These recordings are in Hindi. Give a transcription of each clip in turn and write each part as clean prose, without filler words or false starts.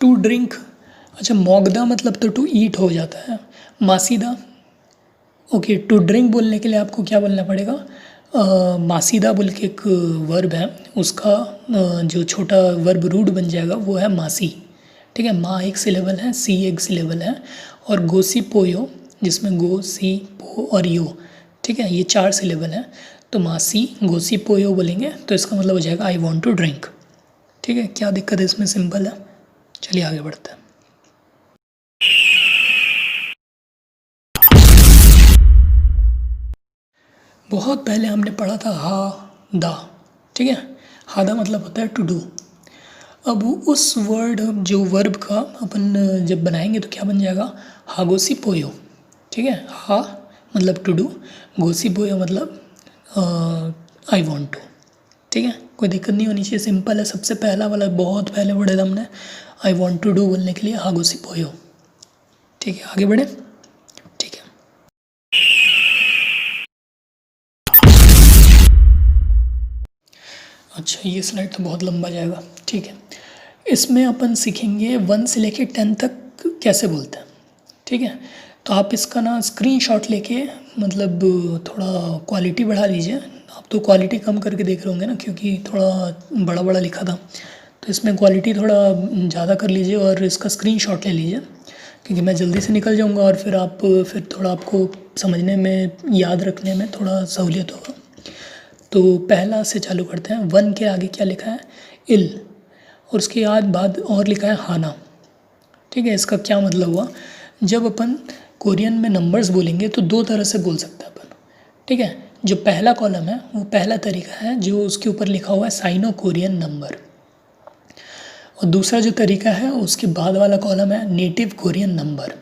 टू ड्रिंक, अच्छा मोगदा मतलब तो टू ईट हो जाता है। मासीदा, ओके टू ड्रिंक बोलने के लिए आपको क्या बोलना पड़ेगा, मासीदा बोल के एक वर्ब है, उसका जो छोटा वर्ब रूट बन जाएगा वो है मासी। ठीक है, मा एक सिलेबल है, सी एक सिलेबल है, और गोसी पोयो जिसमें गो सी पो और यो, ठीक है, ये 4 सिलेबल हैं। तो मासी गोसी पोयो बोलेंगे तो इसका मतलब हो जाएगा आई वॉन्ट टू ड्रिंक। ठीक है, क्या दिक्कत है इसमें, सिंपल है। चलिए आगे बढ़ते हैं। बहुत पहले हमने पढ़ा था हा दा, ठीक है, हादा मतलब होता है टू डू। अब उस वर्ड जो वर्ब का अपन जब बनाएंगे तो क्या बन जाएगा, हागोसी पोयो। ठीक है, हा मतलब टू डू, गोसी पोयो मतलब आई वॉन्ट टू। ठीक है, कोई दिक्कत नहीं होनी चाहिए, सिंपल है। सबसे पहला वाला बहुत पहले पढ़े थे हमने, आई वॉन्ट टू डू बोलने के लिए हागोसी पोयो। ठीक है, आगे बढ़े। ठीक है, अच्छा ये स्लाइड तो बहुत लंबा जाएगा। ठीक है, इसमें अपन सीखेंगे 1 से लेके 10 तक कैसे बोलते हैं। ठीक है, तो आप इसका ना स्क्रीनशॉट लेके मतलब थोड़ा क्वालिटी बढ़ा लीजिए। आप तो क्वालिटी कम करके देख रहे होंगे ना, क्योंकि थोड़ा बड़ा बड़ा लिखा था, तो इसमें क्वालिटी थोड़ा ज़्यादा कर लीजिए और इसका स्क्रीनशॉट ले लीजिए, क्योंकि मैं जल्दी से निकल जाऊंगा और फिर थोड़ा आपको समझने में, याद रखने में थोड़ा सहूलियत होगा। तो पहला से चालू करते हैं। 1 के आगे क्या लिखा है, इल, और उसके बाद और लिखा है हाना। ठीक है, इसका क्या मतलब हुआ, जब अपन कोरियन में नंबर्स बोलेंगे तो 2 तरह से बोल सकते हैं अपन। ठीक है, जो पहला कॉलम है वो पहला तरीका है जो उसके ऊपर लिखा हुआ है साइनो कोरियन नंबर, और दूसरा जो तरीका है उसके बाद वाला कॉलम है नेटिव कोरियन नंबर।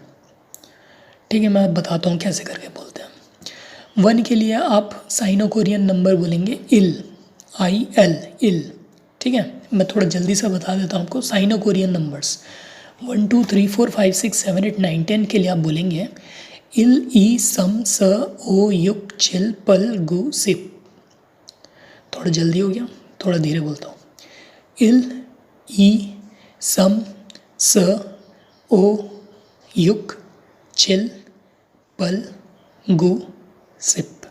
ठीक है, मैं बताता हूँ कैसे करके बोलते हैं। 1 के लिए आप साइनो कोरियन नंबर बोलेंगे इल, आई एल, इल। ठीक है, मैं थोड़ा जल्दी से बता देता हूँ आपको साइनो कोरियन नंबर्स। 1 2 3 4 5 6 7 8 9 10 के लिए आप बोलेंगे इल ई सम स ओ युक चिल पल गु सिप। थोड़ा जल्दी हो गया, थोड़ा धीरे बोलता हूँ। इल ई सम स ओ युक चिल पल गु सिप।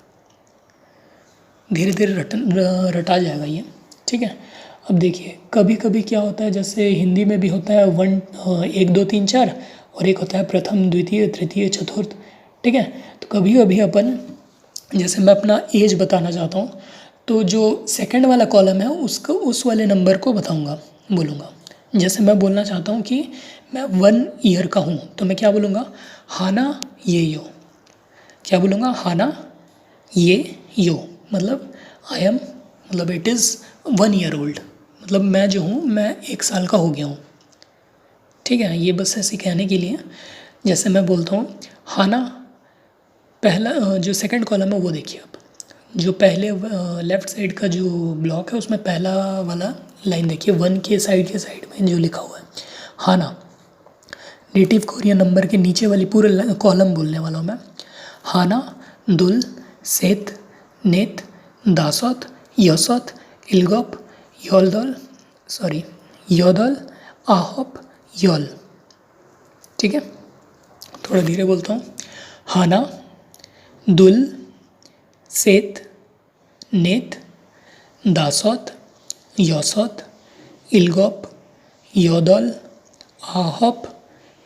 धीरे धीरे रटा जाएगा ये। ठीक है, अब देखिए कभी कभी क्या होता है, जैसे हिंदी में भी होता है 1 2 3 4, और एक होता है प्रथम द्वितीय तृतीय चतुर्थ। ठीक है, तो कभी कभी अपन, जैसे मैं अपना एज बताना चाहता हूँ, तो जो सेकंड वाला कॉलम है उसको, उस वाले नंबर को बताऊँगा, बोलूँगा। जैसे मैं बोलना चाहता हूँ कि मैं 1 ईयर का हूँ, तो मैं क्या बोलूँगा, हाना ये यो। क्या बोलूँगा, हाना ये यो, मतलब आई एम, मतलब इट इज़ 1 ईयर ओल्ड, मतलब मैं जो हूँ मैं 1 साल का हो गया हूँ। ठीक है, ये बस ऐसे कहने के लिए। जैसे मैं बोलता हूँ हाना, पहला जो सेकंड कॉलम है वो देखिए आप, जो पहले लेफ़्ट साइड का जो ब्लॉक है उसमें पहला वाला लाइन देखिए, 1 के साइड में जो लिखा हुआ है हाना। नेटिव कोरियन नंबर के नीचे वाली पूरे कॉलम बोलने वाला हूँ मैं। हाना, दुल, सेत, नेत, दासोत, योसोत, इल्गोप, योलदोल, सॉरी योदल, आहोप, योल। ठीक है, थोड़ा धीरे बोलता हूँ। हाना, दुल, सेत, नेत, दासोत, योसोत, इल्गोप, योदल, आहोप,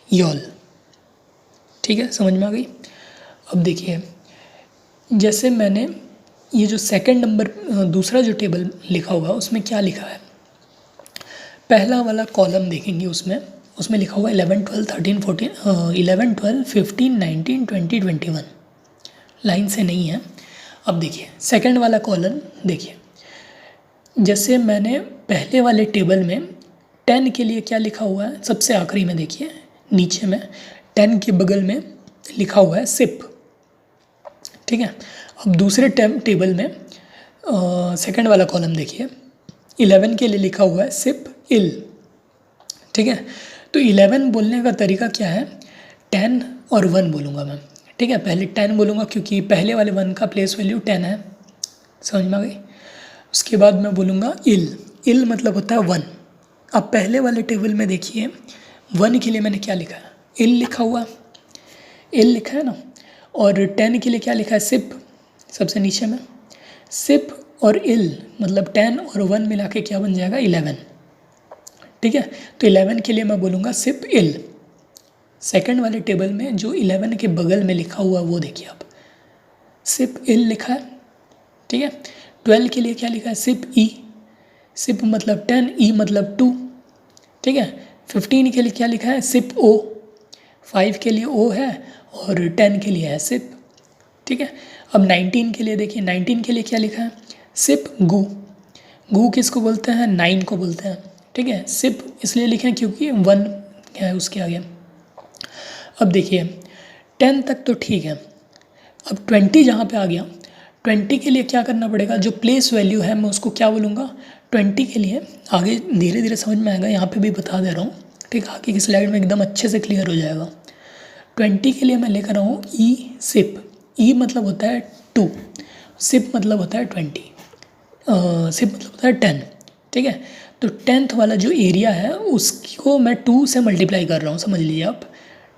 योल। ठीक है, समझ में आ गई। अब देखिए, जैसे मैंने ये जो सेकंड नंबर दूसरा जो टेबल लिखा हुआ है उसमें क्या लिखा है, पहला वाला कॉलम देखेंगे, उसमें लिखा हुआ है 11 12 13 14 11 12 15 19 20 21, लाइन से नहीं है। अब देखिए सेकंड वाला कॉलम देखिए, जैसे मैंने पहले वाले टेबल में 10 के लिए क्या लिखा हुआ है, सबसे आखिरी में देखिए नीचे में 10 के बगल में लिखा हुआ है सिप। ठीक है, अब दूसरे टेबल में सेकंड वाला कॉलम देखिए, 11 के लिए लिखा हुआ है सिप इल। ठीक है, तो 11 बोलने का तरीका क्या है, 10 और 1 बोलूँगा मैं। ठीक है, पहले 10 बोलूँगा क्योंकि पहले वाले 1 का प्लेस वैल्यू 10 है, समझ में आ गई। उसके बाद मैं बोलूँगा इल, इल मतलब होता है 1। अब पहले वाले टेबल में देखिए 1 के लिए मैंने क्या लिखा है, इल लिखा हुआ, इल लिखा है ना। और 10 के लिए क्या लिखा है, सिप, सबसे नीचे में सिप और इल, मतलब 10 और 1 मिला के क्या बन जाएगा, 11। ठीक है, तो 11 के लिए मैं बोलूँगा सिप इल। सेकंड वाले टेबल में जो 11 के बगल में लिखा हुआ वो देखिए आप, सिप इल लिखा है। ठीक है, 12 के लिए क्या लिखा है, सिप ई, सिप मतलब 10, ई मतलब 2। ठीक है, 15 के लिए क्या लिखा है, सिप ओ, 5 के लिए ओ है और 10 के लिए है सिप। ठीक है, अब 19 के लिए देखिए, 19 के लिए क्या लिखा है, सिप गू, गू किसको बोलते हैं, 9 को बोलते हैं। ठीक है, सिप इसलिए लिखें क्योंकि 1 है उसके आगे। अब देखिए 10 तक तो ठीक है, अब 20 जहाँ पे आ गया, 20 के लिए क्या करना पड़ेगा, जो प्लेस वैल्यू है मैं उसको क्या बोलूँगा, 20 के लिए आगे धीरे धीरे समझ में आएगा, यहाँ पे भी बता दे रहा हूँ। ठीक, आगे की स्लाइड में एकदम अच्छे से क्लियर हो जाएगा। 20 के लिए मैं लेकर रहा हूँ ई सिप, ई मतलब होता है 2, सिप मतलब होता है 20, सिप मतलब होता है 10। ठीक है, तो 10th वाला जो एरिया है उसको मैं 2 से मल्टीप्लाई कर रहा हूँ, समझ लीजिए आप।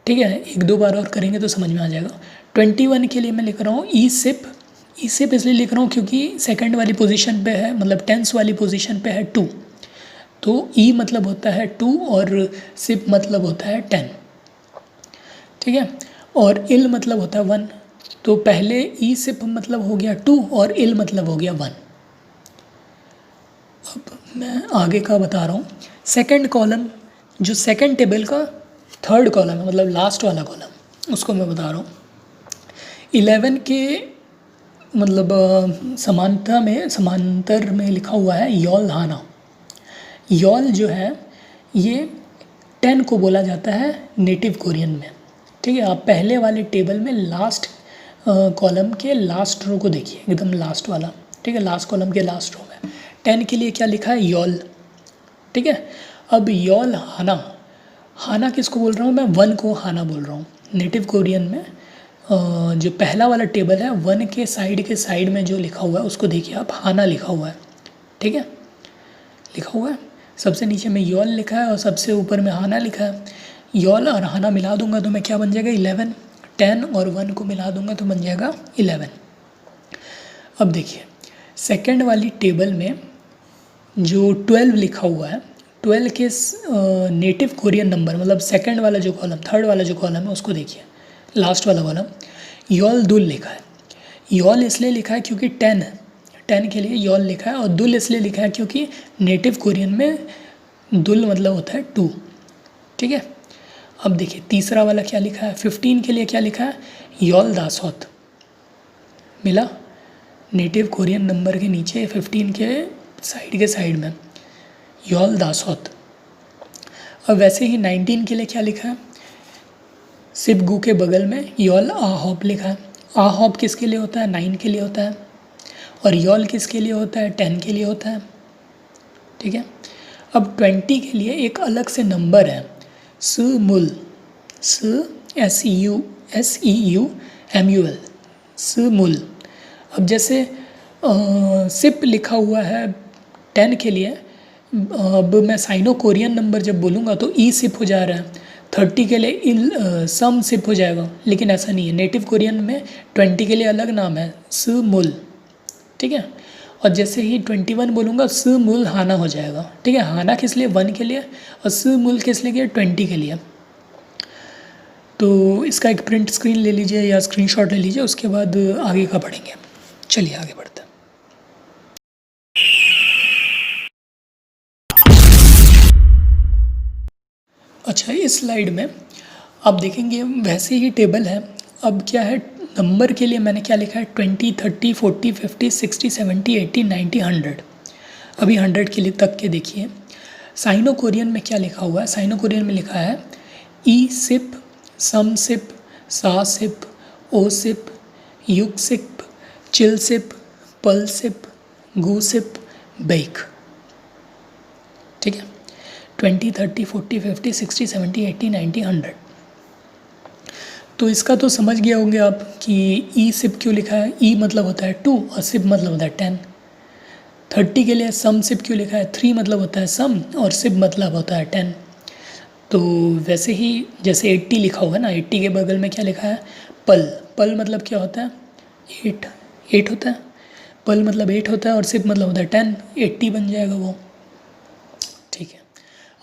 ठीक है, एक दो बार और करेंगे तो समझ में आ जाएगा। 21 के लिए मैं लिख रहा हूँ ई सिप, ई सिप इसलिए लिख रहा हूँ क्योंकि सेकंड वाली पोजीशन पे है, मतलब 10th वाली पोजीशन पे है 2, तो ई मतलब होता है 2 और सिप मतलब होता है 10। ठीक है, और इल मतलब होता है 1, तो पहले ई सिप मतलब हो गया 2 और इल मतलब हो गया 1। अब मैं आगे का बता रहा हूँ, सेकंड कॉलम, जो सेकंड टेबल का थर्ड कॉलम है, मतलब लास्ट वाला कॉलम, उसको मैं बता रहा हूँ। 11 के मतलब समांतर में लिखा हुआ है यॉल हाना। यॉल जो है ये 10 को बोला जाता है नेटिव कोरियन में। ठीक है, आप पहले वाले टेबल में लास्ट कॉलम के लास्ट रो को देखिए, एकदम लास्ट वाला। ठीक है, लास्ट कॉलम के लास्ट रो में 10 के लिए क्या लिखा है, यॉल। ठीक है, अब यॉल हाना, हाना किसको बोल रहा हूँ मैं, 1 को हाना बोल रहा हूँ। नेटिव कोरियन में जो पहला वाला टेबल है 1 के साइड में जो लिखा हुआ है उसको देखिए आप, हाना लिखा हुआ है। ठीक है, लिखा हुआ है, सबसे नीचे में यॉल लिखा है और सबसे ऊपर में हाना लिखा है। यॉल और हाना मिला दूंगा तो मैं क्या बन जाएगा, 11। 10 और 1 को मिला दूंगा तो बन जाएगा 11। अब देखिए सेकंड वाली टेबल में जो 12 लिखा हुआ है, 12 के नेटिव कोरियन नंबर, मतलब सेकंड वाला जो कॉलम, थर्ड वाला जो कॉलम है उसको देखिए, लास्ट वाला कॉलम, यॉल दुल लिखा है। यॉल इसलिए लिखा है क्योंकि 10 है, 10 के लिए यॉल लिखा है, और दुल इसलिए लिखा है क्योंकि नेटिव कोरियन में दुल मतलब होता है 2। ठीक है, अब देखिए तीसरा वाला क्या लिखा है, 15 के लिए क्या लिखा है, यॉल दासोत, मिला नेटिव कोरियन नंबर के नीचे 15 के साइड में यॉल दासोत। अब वैसे ही 19 के लिए क्या लिखा है, सिपगू के बगल में यॉल आहॉप लिखा है। आहॉप किसके लिए होता है, 9 के लिए होता है, और यॉल किसके लिए होता है, 10 के लिए होता है। ठीक है, अब 20 के लिए एक अलग से नंबर है, SUMUL, SEUMUL, SUMUL। अब जैसे सिप लिखा हुआ है 10 के लिए, अब मैं साइनो कोरियन नंबर जब बोलूँगा तो ई सिप हो जा रहा है, 30 के लिए सम सिप हो जाएगा, लेकिन ऐसा नहीं है। नेटिव कोरियन में 20 के लिए अलग नाम है, SUMUL। ठीक है, और जैसे ही 21 बोलूँगा SUMUL हाना हो जाएगा। ठीक है, हाना किस लिए, 1 के लिए, और SUMUL किस लिए, 20 के लिए। तो इसका एक प्रिंट स्क्रीन ले लीजिए या स्क्रीनशॉट ले लीजिए, उसके बाद आगे का पढ़ेंगे। चलिए आगे बढ़ते हैं। अच्छा, इस स्लाइड में आप देखेंगे वैसे ही टेबल है। अब क्या है, नंबर के लिए मैंने क्या लिखा है, 20, 30, 40, 50, 60, 70, 80, 90, 100। अभी 100 के लिए तक के देखिए। साइनो कोरियन में क्या लिखा हुआ है, साइनो कोरियन में लिखा है ई सिप, सम सिप, सा सिप, ओ सिप, युग सिप, चिल सिप, पल सिप, गू सिप, बेक। ठीक है, 20, 30, 40, 50, 60, 70, 80, 90, 100। तो इसका तो समझ गए होंगे आप कि ई सिप क्यों लिखा है। ई मतलब होता है 2 और सिप मतलब होता है 10। 30 के लिए सम सिप क्यों लिखा है, 3 मतलब होता है सम और सिप मतलब होता है 10। तो वैसे ही जैसे 80 लिखा हुआ है ना, 80 के बगल में क्या लिखा है, पल। पल मतलब क्या होता है, 8 होता है। पल मतलब 8 होता है और सिप मतलब होता है 10, 80 बन जाएगा वो। ठीक है,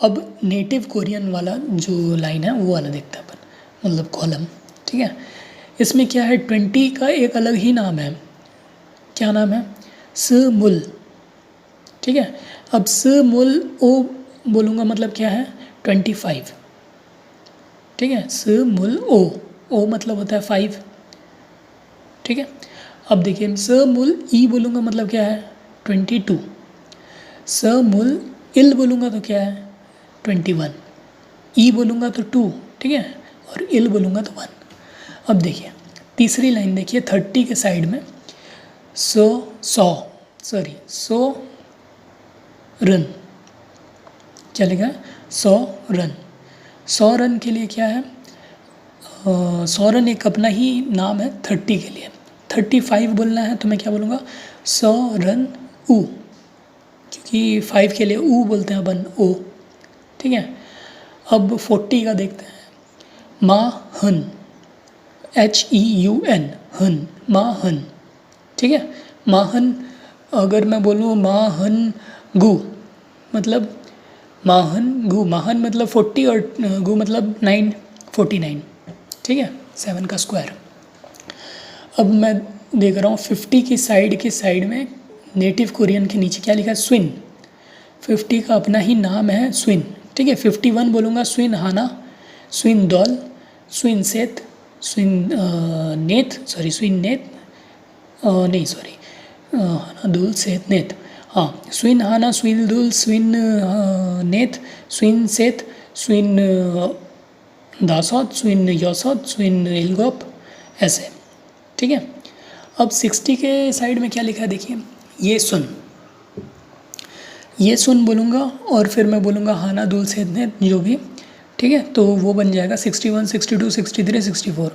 अब नेटिव कोरियन वाला जो लाइन है वो वाला देखते हैं अपन, मतलब कॉलम। ठीक है, इसमें क्या है, 20 का एक अलग ही नाम है। क्या नाम है, समुल। ठीक है, अब समुल ओ बोलूँगा मतलब क्या है, 25। ठीक है, समुल ओ मतलब होता है 5। ठीक है, अब देखिए समुल ई बोलूँगा मतलब क्या है, 22। समुल इल बोलूँगा तो क्या है, 21। ई बोलूँगा तो 2। ठीक है, और इल बोलूँगा तो 1। अब देखिए तीसरी लाइन देखिए, 30 के साइड में सो रन। क्या लिखा है, 100 रन। 100 रन के लिए क्या है, 100 रन एक अपना ही नाम है 30 के लिए। 35 बोलना है तो मैं क्या बोलूँगा, 100 रन ऊ, क्योंकि 5 के लिए ऊ बोलते हैं अपन, ओ। ठीक है, अब 40 का देखते हैं, माहन, HEUN, हन, माहन। ठीक है, माहन अगर मैं बोलूँ माहन गु मतलब माहन गु, माहन मतलब 40 और गु मतलब 9, 49। ठीक है, 7 का स्क्वायर। अब मैं देख रहा हूँ 50 की साइड में नेटिव कोरियन के नीचे क्या लिखा है, स्विन। 50 का अपना ही नाम है स्विन। ठीक है, 51 बोलूँगा स्विन हाना, स्विन डॉल, स्विन सेथ, स्विन नेथ, नहीं सॉरी, हाना दुल सेथ नेथ। हाँ, स्विन हाना, स्विन दुल, स्विन नेथ, स्विन सेथ, स्विन दासौत, स्विन योसौत, स्विन इलगोप, ऐसे। ठीक है, अब 60 के साइड में क्या लिखा है देखिए, ये सुन बोलूँगा और फिर मैं बोलूँगा हाना दुल सेथ नेथ जो भी। ठीक है, तो वो बन जाएगा 61, 62, 63, 64।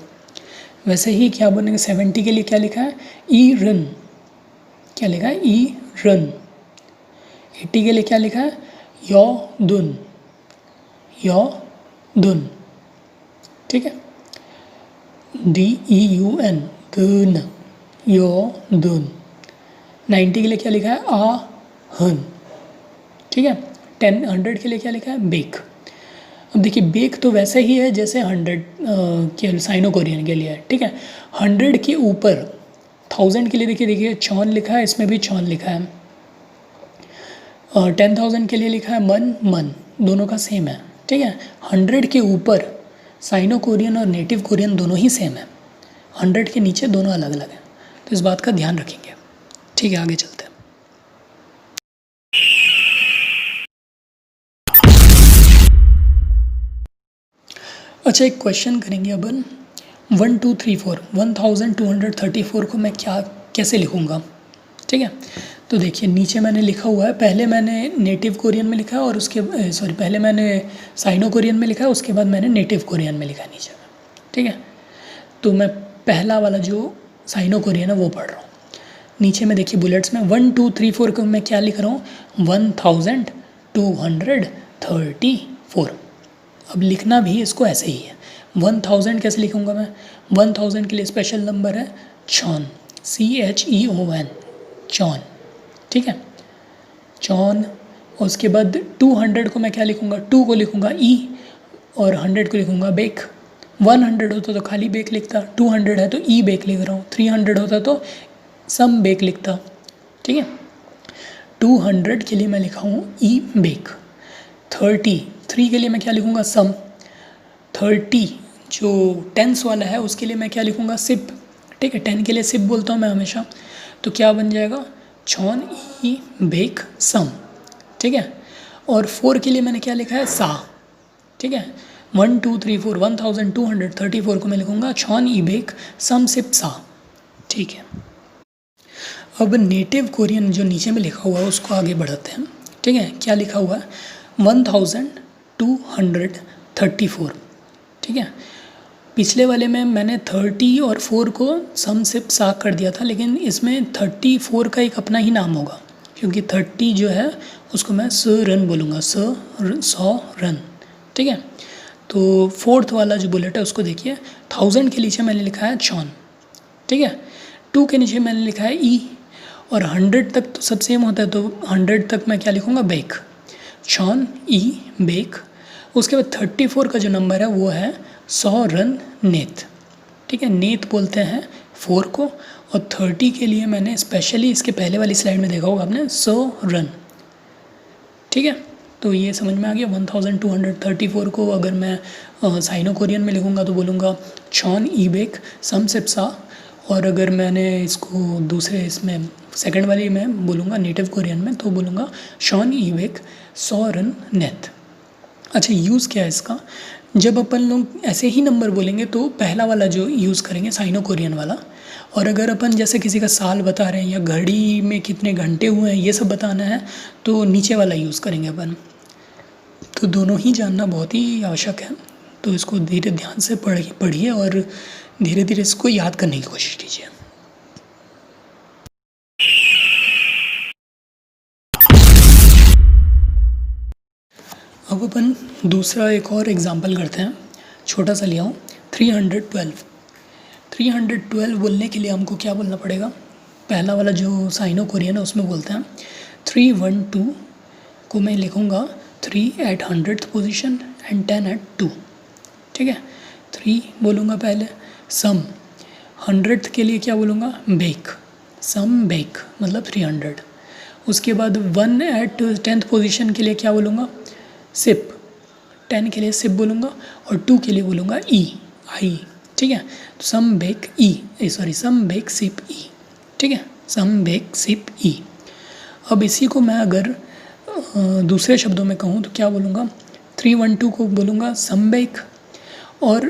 वैसे ही क्या बनेगा, 70 के लिए क्या लिखा है, ई रन। क्या लिखा है, ई रन। 80 के लिए क्या लिखा है, यो दुन, यो दुन। ठीक है, DEUN, दुन, यो दुन। 90 के लिए क्या लिखा है, आ हन। ठीक है, 100 के लिए क्या लिखा है, बेक। अब देखिए बेक तो वैसे ही है जैसे 100 के साइनो कोरियन के लिए है। ठीक है, 100 के ऊपर 1000 के लिए देखिए चौन लिखा है, इसमें भी चौन लिखा है। 10,000 के लिए लिखा है मन, दोनों का सेम है। ठीक है, 100 के ऊपर साइनो कोरियन और नेटिव कोरियन दोनों ही सेम है, 100 के नीचे दोनों अलग अलग हैं, तो इस बात का ध्यान रखेंगे। ठीक है, आगे चलते हैं। अच्छा, एक क्वेश्चन करेंगे अपन, 1234 1234 को मैं कैसे लिखूँगा। ठीक है, तो देखिए नीचे मैंने लिखा हुआ है, पहले मैंने नेटिव कोरियन में लिखा है और पहले मैंने साइनो कोरियन में लिखा है, उसके बाद मैंने नेटिव कोरियन में लिखा है नीचे में। ठीक है, तो मैं पहला वाला जो साइनो कोरियन है वो पढ़ रहा हूँ। नीचे में देखिए बुलेट्स में 1234 को मैं क्या लिख रहा हूँ, 1234। अब लिखना भी इसको ऐसे ही है। 1000 कैसे लिखूँगा मैं, 1000 के लिए स्पेशल नंबर है चौन, CHEON, चौन। ठीक है, चौन। उसके बाद 200 को मैं क्या लिखूँगा, 2 को लिखूँगा ई और 100 को लिखूँगा बेक। 100 होता तो खाली बेक लिखता, 200 है तो ई बेक लिख रहा हूँ, 300 होता तो सम बेक लिखता। ठीक है, 200 के लिए मैं लिखा हूँ ई बेक। 33 के लिए मैं क्या लिखूँगा, सम। 30 जो टेंस वाला है उसके लिए मैं क्या लिखूँगा, सिप। ठीक है, 10 के लिए सिप बोलता हूँ मैं हमेशा, तो क्या बन जाएगा, छौन ई बेक सम। ठीक है, और 4 के लिए मैंने क्या लिखा है, सा। ठीक है, 1234 1234 को मैं लिखूँगा छौन ई बेक सम सिप सा। ठीक है, अब नेटिव कोरियन जो नीचे में लिखा हुआ है उसको आगे बढ़ाते हैं। ठीक है, क्या लिखा हुआ है, 1234। ठीक है, पिछले वाले में मैंने 30 और 4 को सम सिप सा कर दिया था, लेकिन इसमें 34 का एक अपना ही नाम होगा, क्योंकि 30 जो है उसको मैं स रन बोलूँगा, 100 रन। ठीक है। तो फोर्थ वाला जो बुलेट है उसको देखिए, 1000 के नीचे मैंने लिखा है चॉन, ठीक है। 2 के नीचे मैंने लिखा है ई, और 100 तक तो सब सेम होता है, तो 100 तक मैं क्या लिखूँगा, बेक, चॉन ई बेक। उसके बाद 34 का जो नंबर है वो है 100 रन नेत, ठीक है, नेत बोलते हैं 4 को। और 30 के लिए मैंने स्पेशली इसके पहले वाली स्लाइड में देखा होगा आपने 100 रन, ठीक है। तो ये समझ में आ गया। 1234 को अगर मैं साइनो कोरियन में लिखूँगा तो बोलूँगा चॉन ई बेक सम सिप्सा, और अगर मैंने इसको दूसरे इसमें सेकंड वाली में बोलूँगा नेटिव कोरियन में तो बोलूँगा शॉन ई बेक 100 रन नेत। अच्छा, यूज़ क्या है इसका, जब अपन लोग ऐसे ही नंबर बोलेंगे तो पहला वाला जो यूज़ करेंगे साइनो कोरियन वाला, और अगर अपन जैसे किसी का साल बता रहे हैं या घड़ी में कितने घंटे हुए हैं ये सब बताना है तो नीचे वाला यूज़ करेंगे अपन। तो दोनों ही जानना बहुत ही आवश्यक है, तो इसको धीरे ध्यान से पढ़िए और धीरे धीरे इसको याद करने की कोशिश कीजिए। अब अपन दूसरा एक और एग्जांपल करते हैं, छोटा सा लिया हूँ 312। 312 बोलने के लिए हमको क्या बोलना पड़ेगा, पहला वाला जो साइनो कोरियन है उसमें बोलते हैं 312 को मैं लिखूँगा 3 at 100th position and 10 at 2, ठीक है। 3 बोलूँगा पहले, सम 100th के लिए क्या बोलूँगा, बेक, सम बेक मतलब 300। उसके बाद 1 at 10th पोजीशन के लिए क्या बोलूँगा, सिप, 10 के लिए सिप बोलूँगा, और 2 के लिए बोलूँगा ई, आई, ठीक है। तो सम बेक ई, सम बेक सिप ई, ठीक है, सम बेक सिप ई। अब इसी को मैं अगर दूसरे शब्दों में कहूँ तो क्या बोलूँगा, 312 को बोलूँगा सम बेक, और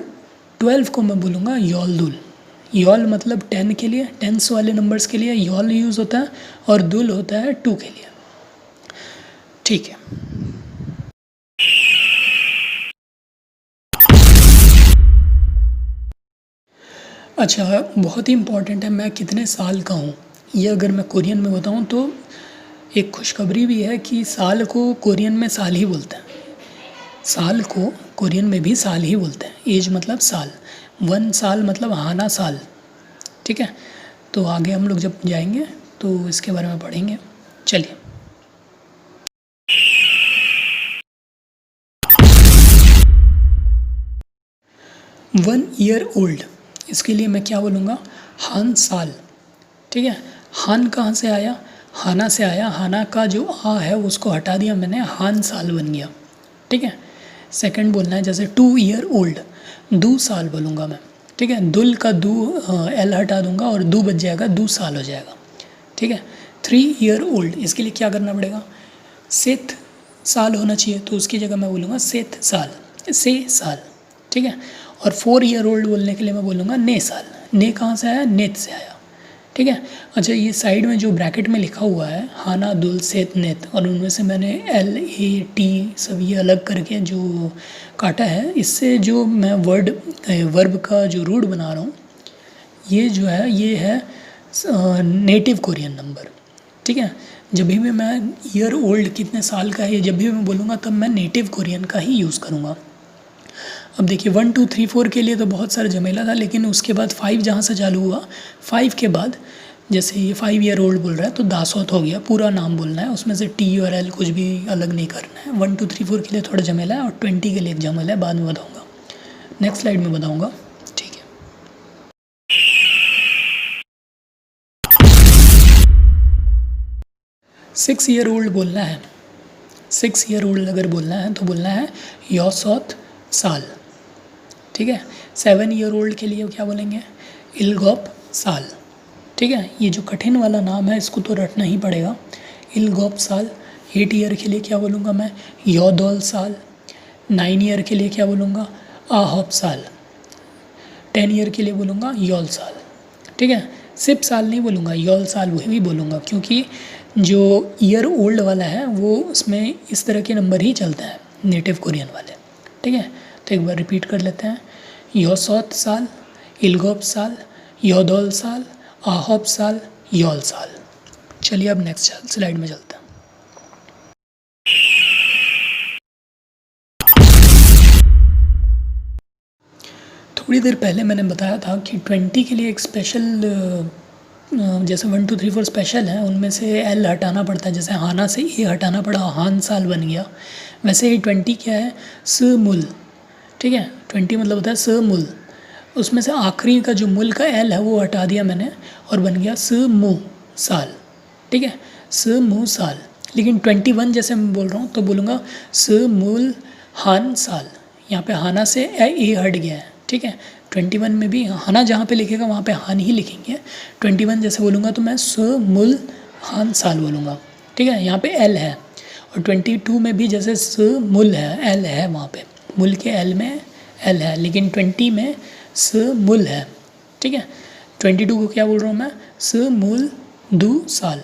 12 को मैं बोलूँगा यॉल दुल। यॉल मतलब 10 के लिए, टेंस वाले नंबर्स के लिए यॉल यूज़ होता है, और दुल होता है 2 के लिए, ठीक है। अच्छा, बहुत ही इम्पॉर्टेंट है मैं कितने साल का हूँ, ये अगर मैं कोरियन में बताऊँ तो एक खुशखबरी भी है कि साल को कोरियन में साल ही बोलते हैं, साल को कोरियन में भी साल ही बोलते हैं। एज मतलब साल, 1 साल मतलब हाना साल, ठीक है। तो आगे हम लोग जब जाएंगे तो इसके बारे में पढ़ेंगे। चलिए, 1 ईयर ओल्ड, इसके लिए मैं क्या बोलूँगा, हान साल, ठीक है। हान कहाँ से आया, हाना से आया, हाना का जो आ है उसको हटा दिया मैंने, हान साल बन गया, ठीक है। सेकंड बोलना है जैसे 2 ईयर ओल्ड, दू साल बोलूँगा मैं, ठीक है। दुल का दू एल हटा दूंगा और दू बच जाएगा, दू साल हो जाएगा, ठीक है। 3 ईयर ओल्ड, इसके लिए क्या करना पड़ेगा, सेथ साल होना चाहिए, तो उसकी जगह मैं बोलूँगा सेथ साल, से साल, ठीक है। और 4 ईयर ओल्ड बोलने के लिए मैं बोलूँगा ने साल, ने कहाँ से आया, नेत से आया, ठीक है। अच्छा, ये साइड में जो ब्रैकेट में लिखा हुआ है हाना दुल सेत नेत, और उनमें से मैंने एल ए टी सब ये अलग करके जो काटा है, इससे जो मैं वर्ब का जो रूट बना रहा हूँ ये जो है ये है नेटिव कोरियन नंबर, ठीक है। जब भी मैं ईयर ओल्ड कितने साल का है जब भी मैं बोलूँगा तब मैं नेटिव कोरियन का ही यूज़ करूँगा। अब देखिए 1 2 3 4 के लिए तो बहुत सारा झमेला था, लेकिन उसके बाद 5 जहाँ से चालू हुआ, 5 के बाद जैसे ये 5 ईयर ओल्ड बोल रहा है तो दासोत हो गया, पूरा नाम बोलना है, उसमें से टी और एल कुछ भी अलग नहीं करना है। 1 2 3 4 के लिए थोड़ा झमेला है, और 20 के लिए एक झमेला है, बाद में बताऊँगा, नेक्स्ट स्लाइड में बताऊँगा, ठीक है। सिक्स ईयर ओल्ड बोलना है, 6 ईयर ओल्ड अगर बोलना है तो बोलना है योसौत साल, ठीक है। 7 ईयर ओल्ड के लिए क्या बोलेंगे, इलगॉप साल, ठीक है। ये जो कठिन वाला नाम है इसको तो रटना ही पड़ेगा, इलगॉप साल। 8 ईयर के लिए क्या बोलूँगा मैं, योदौल साल। 9 ईयर के लिए क्या बोलूँगा, आहॉप साल। 10 ईयर के लिए बोलूँगा योल साल, ठीक है। सिप साल नहीं बोलूँगा, योल साल वही बोलूँगा, क्योंकि जो ईयर ओल्ड वाला है वो उसमें इस तरह के नंबर ही चलते हैं नेटिव कोरियन वाले, ठीक है। तो एक बार रिपीट कर लेते हैं, योसौत साल, इलगॉप साल, योदौल साल, आहॉप साल, योल साल। चलिए अब नेक्स्ट स्लाइड में चलते हैं। थोड़ी देर पहले मैंने बताया था कि 20 के लिए एक स्पेशल जैसे 1 2 3 4 स्पेशल है, उनमें से एल हटाना पड़ता है। जैसे हाना से ए हटाना पड़ा, हान साल बन गया। वैसे ही 20 क्या है, स मूल, ठीक है। 20 मतलब होता है स मूल, उसमें से आखिरी का जो मूल का एल है वो हटा दिया मैंने और बन गया स मु साल, ठीक है, स मु साल। लेकिन 21 जैसे मैं बोल रहा हूँ तो बोलूँगा स मूल हान साल। यहाँ पे हाना से ए हट गया है, ठीक है। 21 में भी हाना जहाँ पे लिखेगा वहाँ पे हान ही लिखेंगे। 21 जैसे बोलूँगा तो मैं स मूल हान साल बोलूँगा, ठीक है। यहाँ पे एल है। और 22 में भी जैसे स मूल है, एल है वहाँ पे, मूल के एल में एल है, लेकिन 20 में स मूल है, ठीक है। 22 को क्या बोल रहा हूँ मैं, स मूल दू साल,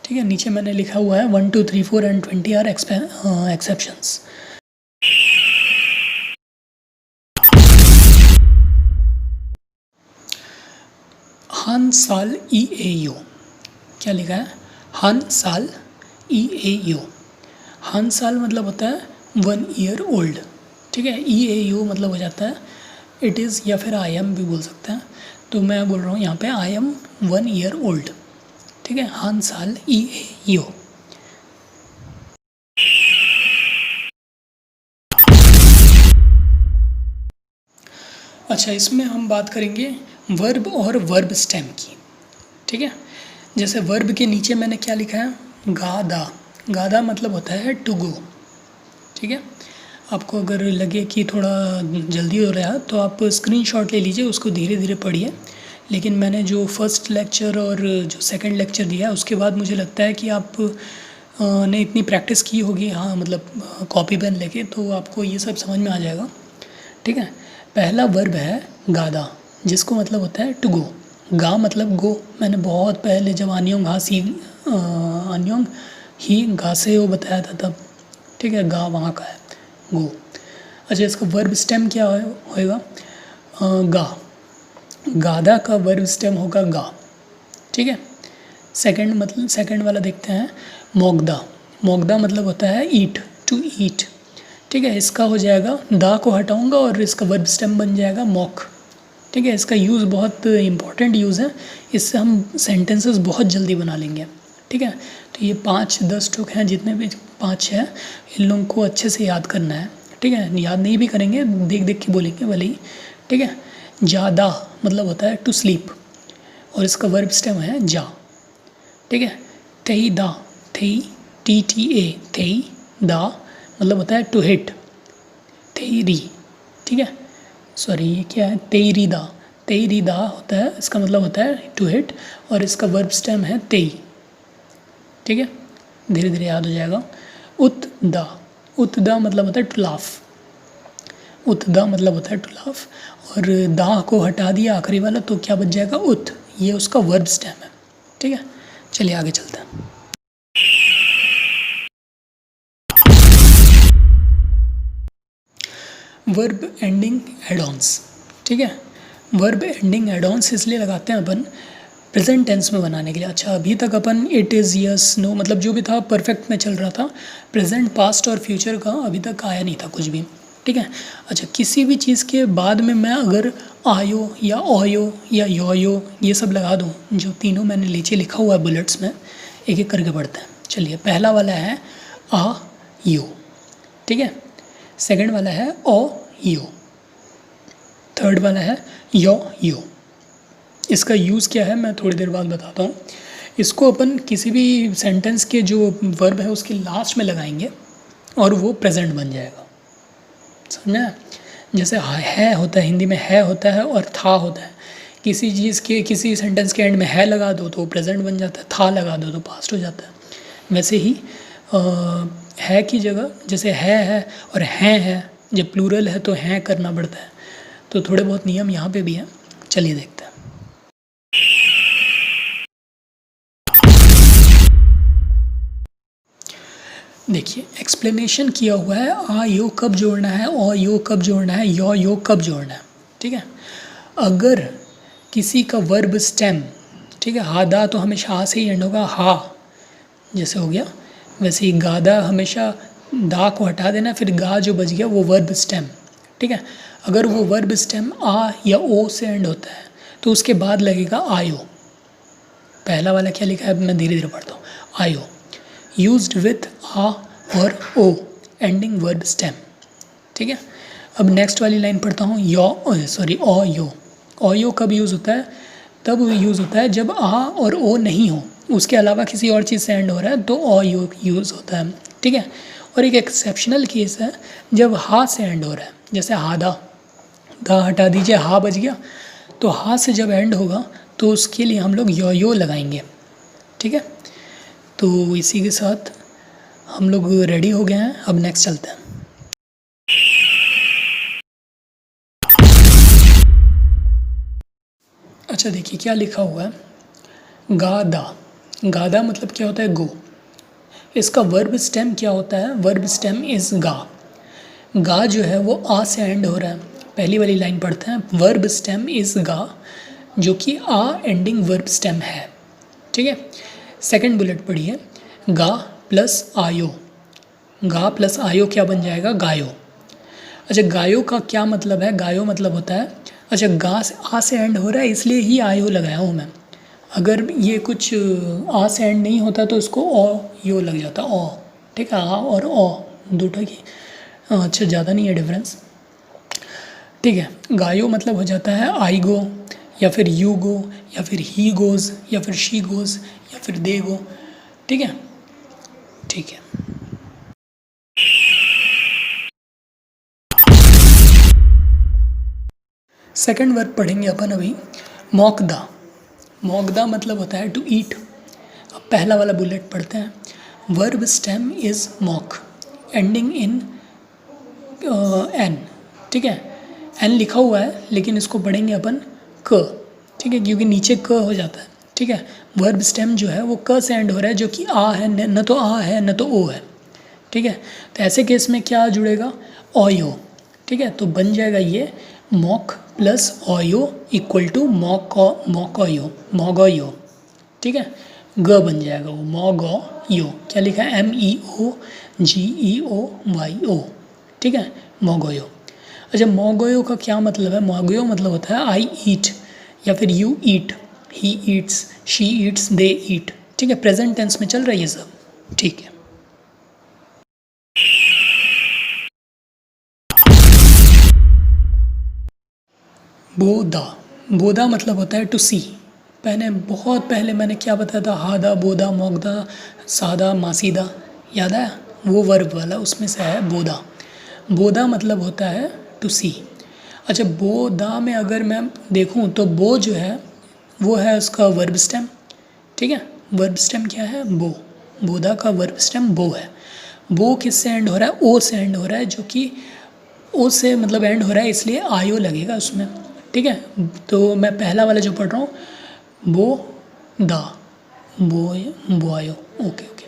ठीक है। नीचे मैंने लिखा हुआ है 1 2 3 4 एंड 20 आर एक्सेप्शंस। हान साल ई ए यू, क्या लिखा है, हान साल ई ए यू। हान साल मतलब होता है 1 ईयर ओल्ड, ठीक है। ई ए यू मतलब हो जाता है इट इज़, या फिर आई एम भी बोल सकते हैं। तो मैं बोल रहा हूँ यहाँ पे आई एम 1 ईयर ओल्ड, ठीक है। हान साल ई ए यू। अच्छा, इसमें हम बात करेंगे वर्ब और वर्ब स्टेम की, ठीक है। जैसे वर्ब के नीचे मैंने क्या लिखा है, गादा। गादा मतलब होता है टू गो, ठीक है। आपको अगर लगे कि थोड़ा जल्दी हो रहा है तो आप स्क्रीनशॉट ले लीजिए, उसको धीरे धीरे पढ़िए। लेकिन मैंने जो फर्स्ट लेक्चर और जो सेकंड लेक्चर दिया है उसके बाद मुझे लगता है कि आप ने इतनी प्रैक्टिस की होगी, हाँ मतलब कॉपी पेन लेके, तो आपको ये सब समझ में आ जाएगा, ठीक है। पहला वर्ब है गादा, जिसको मतलब होता है टू गो। गा मतलब गो, मैंने बहुत पहले जब आन्योंग घासी आन्योंग ही घासे हो बताया था तब, ठीक है। गा वहाँ का है, गो। अच्छा, इसका वर्ब स्टेम क्या होएगा, गा। गादा का वर्ब स्टेम होगा गा, ठीक है। सेकंड वाला देखते हैं, मोगदा। मोगदा मतलब होता है ईट, टू ईट, ठीक है। इसका हो जाएगा, दा को हटाऊंगा और इसका वर्ब स्टेम बन जाएगा मॉक, ठीक है। इसका यूज़ बहुत इंपॉर्टेंट यूज़ है, इससे हम सेंटेंसेस बहुत जल्दी बना लेंगे, ठीक है। तो ये 5-10 टुक हैं, जितने भी 5-6, इन लोगों को अच्छे से याद करना है, ठीक है। याद नहीं भी करेंगे, देख देख के बोलेंगे भले ही, ठीक है। ज़्यादा मतलब होता है टू स्लीप और इसका वर्ब स्टेम है जा, ठीक है। तेई दा, तेई TTA, तेई दा मतलब होता है टू हिट, तेरी, ठीक है। सॉरी, ये क्या है, तेरी दा। तेरी दा होता है, इसका मतलब होता है टू हिट और इसका वर्ब स्टेम है तेई, ठीक है। धीरे धीरे याद हो जाएगा। उत दा, उत दा मतलब होता है टू लाफ, उत दा मतलब होता है टू लाफ, और दा को हटा दिया आखिरी वाला तो क्या बच जाएगा, उत। ये उसका वर्ब स्टेम है, ठीक है। चलिए आगे चलते हैं। वर्ब एंडिंग एड-ऑन्स, ठीक है। वर्ब एंडिंग एड-ऑन्स इसलिए लगाते हैं अपन प्रेजेंट टेंस में बनाने के लिए। अच्छा, अभी तक अपन इट इज़, यस, नो, मतलब जो भी था परफेक्ट में चल रहा था। प्रेजेंट, पास्ट और फ्यूचर का अभी तक आया नहीं था कुछ भी, ठीक है। अच्छा, किसी भी चीज़ के बाद में मैं अगर आयो या ओयो या योयो ये सब लगा दूँ, जो तीनों मैंने नीचे लिखा हुआ है बुलेट्स में, एक एक करके पढ़ते हैं। चलिए, पहला वाला है आ यो, ठीक है। सेकंड वाला है ओ यो। थर्ड वाला है यो। इसका यूज़ क्या है मैं थोड़ी देर बाद बताता हूँ। इसको अपन किसी भी सेंटेंस के जो वर्ब है उसके लास्ट में लगाएंगे और वो प्रेजेंट बन जाएगा, समझना। जैसे है होता है, हिंदी में है होता है और था होता है। किसी चीज़ के, किसी सेंटेंस के एंड में है लगा दो तो प्रेजेंट बन जाता है, था लगा दो तो पास्ट हो जाता है। वैसे ही है की जगह जैसे है और हैं जब प्लूरल है तो हैं करना पड़ता है। तो थोड़े बहुत नियम यहाँ पे भी हैं, चलिए देखते हैं। देखिए, एक्सप्लेनेशन किया हुआ है, आ यो कब जोड़ना है, ओ यो कब जोड़ना है, यो कब जोड़ना है, ठीक है। अगर किसी का वर्ब स्टेम, ठीक है, हादा तो हमेशा हा से ही एंड होगा, हा जैसे हो गया। वैसे ही गादा हमेशा दा को हटा देना, फिर गा जो बच गया वो वर्ब स्टेम, ठीक है। अगर वो वर्ब स्टेम आ या ओ से एंड होता है तो उसके बाद लगेगा आयो। पहला वाला क्या लिखा है, मैं धीरे धीरे पढ़ता हूँ। आयो यूज्ड विथ आ और ओ एंडिंग वर्ब स्टेम, ठीक है। अब नेक्स्ट वाली लाइन पढ़ता हूँ। ओ यो। ओ यो कब यूज़ होता है, तब यूज़ होता है जब आ और ओ नहीं हो, उसके अलावा किसी और चीज़ से एंड हो रहा है तो ओ यो यूज़ होता है, ठीक है। और एक एक्सेप्शनल केस है जब हा से एंड हो रहा है, जैसे हादा, दा हटा दीजिए, हा बच गया, तो हा से जब एंड होगा तो उसके लिए हम लोग यो लगाएंगे, ठीक है। तो इसी के साथ हम लोग रेडी हो गए हैं, अब नेक्स्ट चलते हैं। अच्छा देखिए क्या लिखा हुआ है, गादा। गादा मतलब क्या होता है, गो। इसका वर्ब स्टेम क्या होता है, वर्ब स्टेम इज गा। गा जो है वो आ से एंड हो रहा है। पहली वाली लाइन पढ़ते हैं, वर्ब स्टेम इज गा, जो कि आ एंडिंग वर्ब स्टेम है, ठीक है। सेकंड बुलेट पढ़िए, गा प्लस आयो। गा प्लस आयो क्या बन जाएगा, गायो। अच्छा गायो का क्या मतलब है, गायो मतलब होता है, अच्छा गा से आ से एंड हो रहा है इसलिए ही आयो लगाया हूँ मैं। अगर ये कुछ आ से एंड नहीं होता तो इसको ओ यो लग जाता, ओ, ठीक है। आ और ओ दोनों की अच्छा ज़्यादा नहीं है डिफरेंस, ठीक है। गायो मतलब हो जाता है आई गो, या फिर यू गो, या फिर ही गोज़, या फिर शी गोज़, या फिर दे गो, ठीक है, ठीक है। सेकंड वर्ब पढ़ेंगे अपन अभी, मौकदा। मौकदा मतलब होता है टू ईट। अब पहला वाला बुलेट पढ़ते हैं, verb stem is mock ending in an, ठीक है। एन लिखा हुआ है लेकिन इसको पढ़ेंगे अपन क, ठीक है, क्योंकि नीचे क हो जाता है, ठीक है। वर्ब स्टेम जो है वो क से एंड हो रहा है, जो कि आ है, न तो आ है न तो ओ है, ठीक है। तो ऐसे केस में क्या जुड़ेगा, ओयो, ठीक है। तो बन जाएगा ये मॉक प्लस ओयो इक्वल टू मॉकओयो, मॉगोयो, ठीक है। ग बन जाएगा वो मॉगोयो। क्या लिखा है, MEOGEOYO, ठीक है, मोगोयो। अच्छा मोगोयो का क्या मतलब है, मोगोयो मतलब होता है आई ईट, या फिर you eat, he eats, she eats, they eat, ठीक है। प्रेजेंट टेंस में चल रहा है ये सब, ठीक है। बोदा। बोदा मतलब होता है टू सी। बहुत पहले मैंने क्या बताया था, हादा, बोदा, मोगदा, सादा, मासीदा, याद है, वो वर्ब वाला उसमें से है बोदा। बोदा मतलब होता है टू सी। अच्छा बोदा में अगर मैं देखूं तो बो जो है वो है उसका वर्ब स्टेम, ठीक है। वर्ब स्टेम क्या है, बो। बोदा का वर्ब स्टेम बो है। बो किससे एंड हो रहा है, ओ से एंड हो रहा है, जो कि ओ से मतलब एंड हो रहा है इसलिए आयो लगेगा उसमें, ठीक है। तो मैं पहला वाला जो पढ़ रहा हूँ, बो दा, बो आयो, ओके ओके।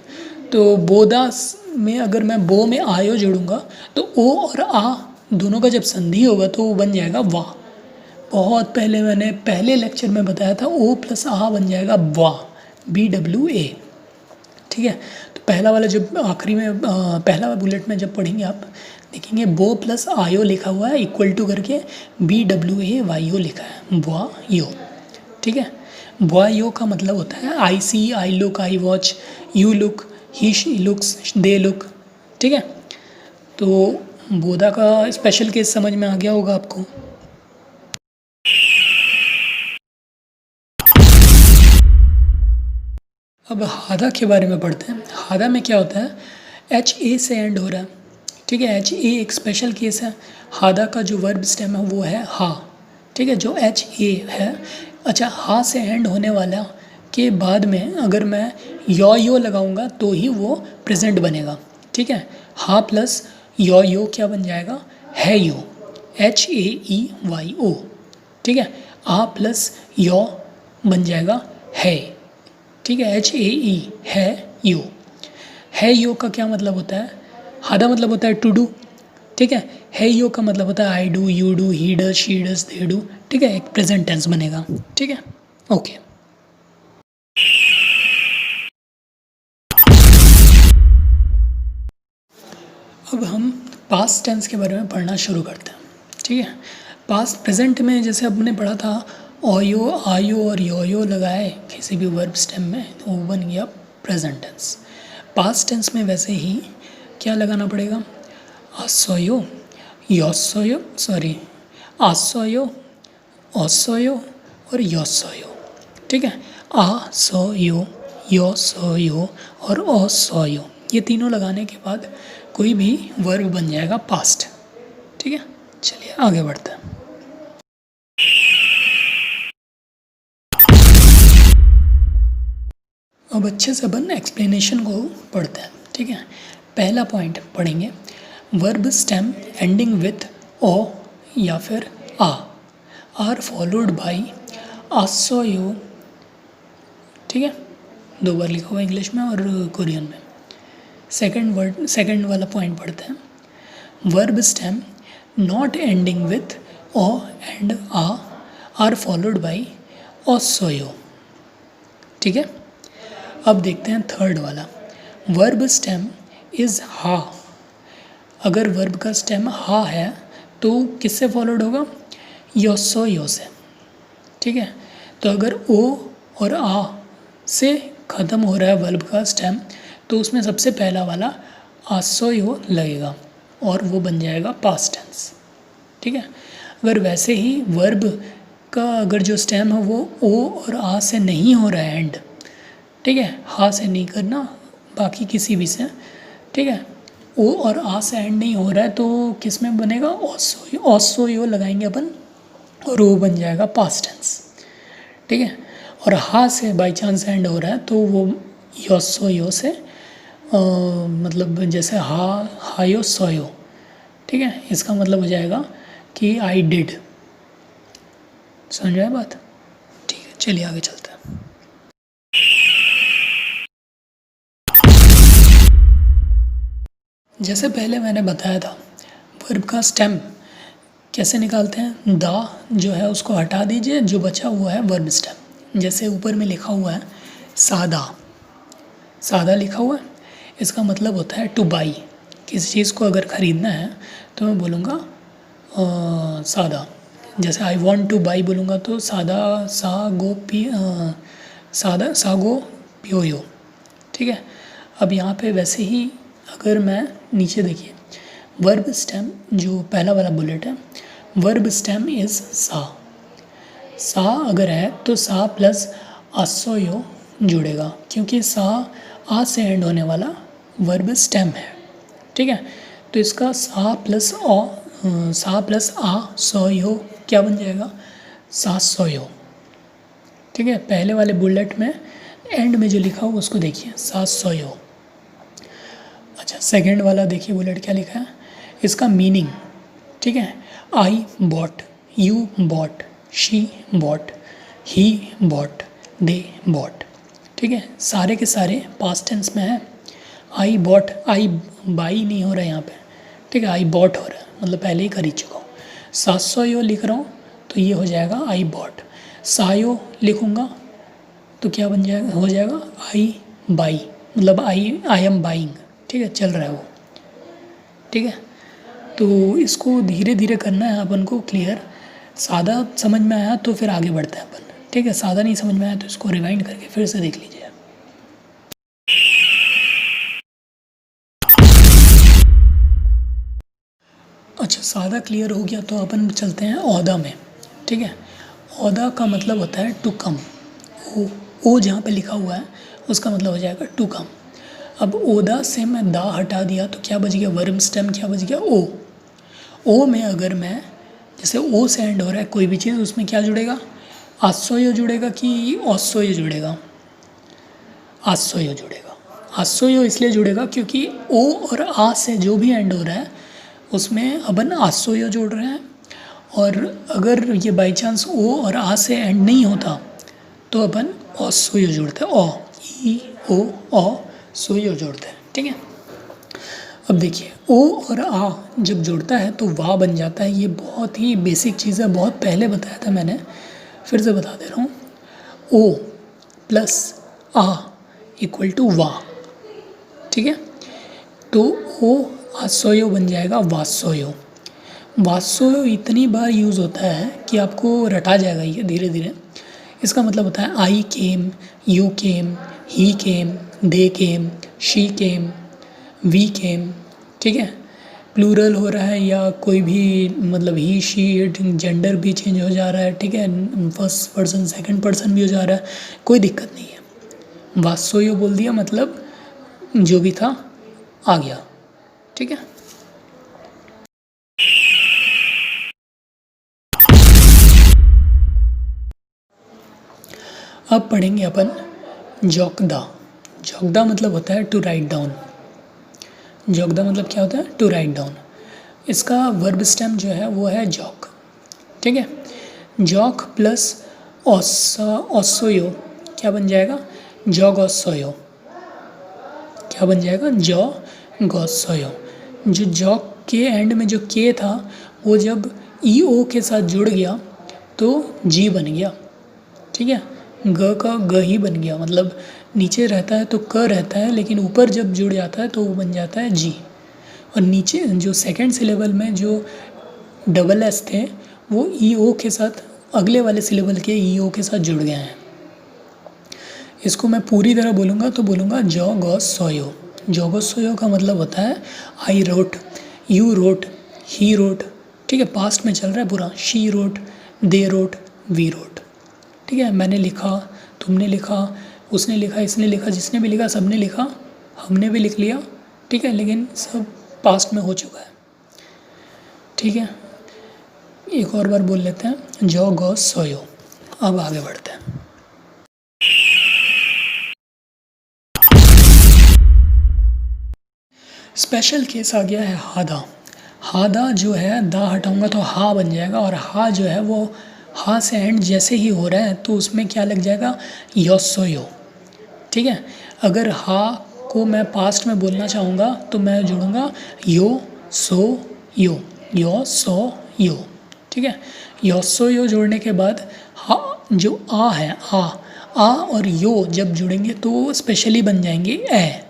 तो बोदा में अगर मैं बो में आयो जोड़ूंगा तो ओ और आ दोनों का जब संधि होगा तो वो बन जाएगा वाह। बहुत पहले मैंने पहले लेक्चर में बताया था, ओ प्लस आ बन जाएगा वाह, BWA, ठीक है। तो पहला वाला जब आखिरी में पहला वाला बुलेट में जब पढ़ेंगे आप देखेंगे बो प्लस आयो लिखा हुआ है इक्वल टू करके BWAYO लिखा है, बुआ यो, ठीक है। बुआ यो का मतलब होता है I see, I look, I watch, you look, he she looks, they look, ठीक है। तो बोधा का स्पेशल केस समझ में आ गया होगा आपको। अब हादा के बारे में पढ़ते हैं। हादा में क्या होता है, HA से एंड हो रहा है, ठीक है। HA एक स्पेशल केस है। हादा का जो वर्ब स्टेम है वो है हा, ठीक है, जो HA है। अच्छा हा से एंड होने वाला के बाद में अगर मैं यो लगाऊंगा तो ही वो प्रेजेंट बनेगा, ठीक है। हा प्लस यो क्या बन जाएगा, है यो, HAEYO, ठीक है। आ प्लस यो बन जाएगा है, ठीक है, HAE है यू। है यू का क्या मतलब होता है, हादा मतलब होता है टू डू, ठीक है यू का मतलब होता है I do, you do, he does, she does, they do, ठीक है। एक प्रेजेंट टेंस बनेगा, ठीक है, ओके। अब हम पास्ट टेंस के बारे में पढ़ना शुरू करते हैं। ठीक है। पास्ट प्रेजेंट में जैसे हमने पढ़ा था ओयो आयो और योयो लगाए किसी भी वर्ब स्टेम में तो वो बन गया प्रेजेंट टेंस। पास्ट टेंस में वैसे ही क्या लगाना पड़ेगा, आसोयो योसोयो सॉरी आसोयो ओसोयो और योसोयो। ठीक है, आ सो यो योसोयो और ओसोयो ये तीनों लगाने के बाद कोई भी वर्ब बन जाएगा पास्ट। ठीक है, चलिए आगे बढ़ते हैं। अब अच्छे से अपन एक्सप्लेनेशन को पढ़ते हैं। ठीक है, पहला पॉइंट पढ़ेंगे, verb stem ending with o या फिर आ आर फॉलोड बाई आसोयो। ठीक है, 2 बार लिखा हुआ इंग्लिश में और कोरियन में। सेकंड वाला पॉइंट पढ़ते हैं, verb stem not ending with o and a are followed by ओसोयो। ठीक है, अब देखते हैं थर्ड वाला, वर्ब स्टेम इज़ हा। अगर वर्ब का स्टेम हा है तो किससे फॉलोड होगा, योसोयो से। ठीक है, तो अगर ओ और आ से ख़त्म हो रहा है वर्ब का स्टेम तो उसमें सबसे पहला वाला आसोयो लगेगा और वो बन जाएगा पास्ट टेंस। ठीक है, अगर वैसे ही वर्ब का अगर जो स्टेम है वो ओ और आ से नहीं हो रहा है एंड, ठीक है, हा से नहीं करना बाकी किसी भी से। ठीक है, ओ और आ से एंड नहीं हो रहा है तो किस में बनेगा, ओसोयो। ओसोयो लगाएंगे अपन और वो बन जाएगा पास्ट टेंस। ठीक है, और हा से बाई चांस एंड हो रहा है तो वो योसोयो से मतलब जैसे हायो सोयो। ठीक है, इसका मतलब हो जाएगा कि आई डिड। समझ आए बात। ठीक है, चलिए आगे चलते हैं। जैसे पहले मैंने बताया था वर्ब का स्टेम कैसे निकालते हैं, दा जो है उसको हटा दीजिए, जो बचा हुआ है वर्ब स्टेम। जैसे ऊपर में लिखा हुआ है सादा, सादा लिखा हुआ है, इसका मतलब होता है टू बाई। किसी चीज़ को अगर ख़रीदना है तो मैं बोलूँगा सादा। जैसे आई वॉन्ट टू बाई बोलूँगा तो सादा सा गो पी सादा सागो पियोयो। ठीक है, अब यहाँ पे वैसे ही अगर मैं नीचे देखिए वर्ब स्टेम जो पहला वाला बुलेट है, वर्ब स्टेम इज़ सा। सा अगर है तो सा प्लस आसोयो जुड़ेगा क्योंकि सा आ से एंड होने वाला वर्ब स्टेम है। ठीक है, तो इसका सा प्लस आ सोयो क्या बन जाएगा, सा सोयो। ठीक है, पहले वाले बुलेट में एंड में जो लिखा हुआ उसको देखिए, सा सोयो। अच्छा, सेकंड वाला देखिए बुलेट क्या लिखा है, इसका मीनिंग। ठीक है, I bought, you bought, she bought, he bought, they bought. ठीक है, सारे के सारे पास्ट टेंस में है। आई बॉट, आई बाई नहीं हो रहा है यहाँ पे। ठीक है, आई बॉट हो रहा है, मतलब पहले ही खरीद चुका हूँ। 700 लिख रहा हूँ तो ये हो जाएगा आई बॉट। सायो लिखूँगा तो क्या बन जाएगा, हो जाएगा आई बाई, मतलब आई एम बाइंग। ठीक है, चल रहा है वो। ठीक है, तो इसको धीरे धीरे करना है अपन को क्लियर। सादा समझ में आया तो फिर आगे बढ़ते हैं अपन। ठीक है, सादा नहीं समझ में आया तो इसको रिवाइंड करके फिर से देख लीजिए। अच्छा, सादा क्लियर हो गया तो अपन चलते हैं ओहदा में। ठीक है, ओहदा का मतलब होता है टू कम। ओ जहाँ पे लिखा हुआ है उसका मतलब हो जाएगा टू कम। अब ओहदा से मैं दा हटा दिया तो क्या बच गया, वर्ब स्टेम क्या बच गया, ओ। ओ में अगर मैं जैसे ओ से एंड हो रहा है कोई भी चीज़, उसमें क्या जुड़ेगा, आसोयो जुड़ेगा कि ओसोयो जुड़ेगा, आसोयो जुड़ेगा। आसोयो इसलिए जुड़ेगा क्योंकि ओ और आ से जो भी एंड हो रहा है उसमें अपन आसोयो जोड़ रहे हैं। और अगर ये बाई चांस ओ और आ से एंड नहीं होता तो अपन ओसोयो जोड़ते हैं, ओ ई ओ सोयो जोड़ते हैं। ठीक है, अब देखिए ओ और आ जब जुड़ता है तो वाह बन जाता है। ये बहुत ही बेसिक चीज़ है, बहुत पहले बताया था मैंने, फिर से बता दे रहा हूँ। ओ प्लस आ इक्वल टू वाह। ठीक है, तो ओ आसोयो बन जाएगा वासोयो। वात्सो इतनी बार यूज़ होता है कि आपको रटा जाएगा ये धीरे धीरे। इसका मतलब होता है I came, you came, he came, they came, she came, we came, ठीक है। प्लूरल हो रहा है या कोई भी मतलब ही शी इट, जेंडर भी चेंज हो जा रहा है, ठीक है, फर्स्ट पर्सन सेकंड पर्सन भी हो जा रहा है, कोई दिक्कत नहीं है। वात्सोयो बोल दिया मतलब जो भी था आ गया, ठीक है। अब पढ़ेंगे अपन जोकदा। जोकदा मतलब होता है टू राइट डाउन। जोकदा मतलब क्या होता है? To write down. इसका वर्ब स्टेम जो है वो है जॉक, ठीक है। जॉक प्लस ओसोयो क्या बन जाएगा? जॉगोसोयो। क्या बन जाएगा? जॉगोसोयो। जो जॉक के एंड में जो के था वो जब ई ओ के साथ जुड़ गया तो जी बन गया, ठीक है। ग का ग ही बन गया, मतलब नीचे रहता है तो क रहता है, लेकिन ऊपर जब जुड़ जाता है तो वो बन जाता है जी। और नीचे जो सेकंड सिलेबल में जो डबल एस थे वो ई ओ के साथ, अगले वाले सिलेबल के ई ओ के साथ जुड़ गए हैं। इसको मैं पूरी तरह बोलूँगा तो बोलूँगा जॉगोसोयो। जॉगोसोयो का मतलब होता है I wrote, you wrote, he wrote, ठीक है, पास्ट में चल रहा है पूरा। She wrote, they wrote, we wrote, ठीक है। मैंने लिखा, तुमने लिखा, उसने लिखा, इसने लिखा, जिसने भी लिखा सबने लिखा, हमने भी लिख लिया, ठीक है, लेकिन सब पास्ट में हो चुका है, ठीक है। एक और बार बोल लेते हैं जॉगोसोयो। अब आगे बढ़ते हैं। स्पेशल केस आ गया है हादा। हादा जो है दा हटाऊंगा तो हा बन जाएगा, और हा जो है वो हा से एंड जैसे ही हो रहा है तो उसमें क्या लग जाएगा? योसोयो, ठीक है। अगर हा को मैं पास्ट में बोलना चाहूँगा तो मैं जोड़ूंगा यो सो यो, यो सो यो, ठीक है। योसो यो जोड़ने के बाद हा जो आ है, आ और यो जब जुड़ेंगे तो स्पेशली बन जाएंगे ए।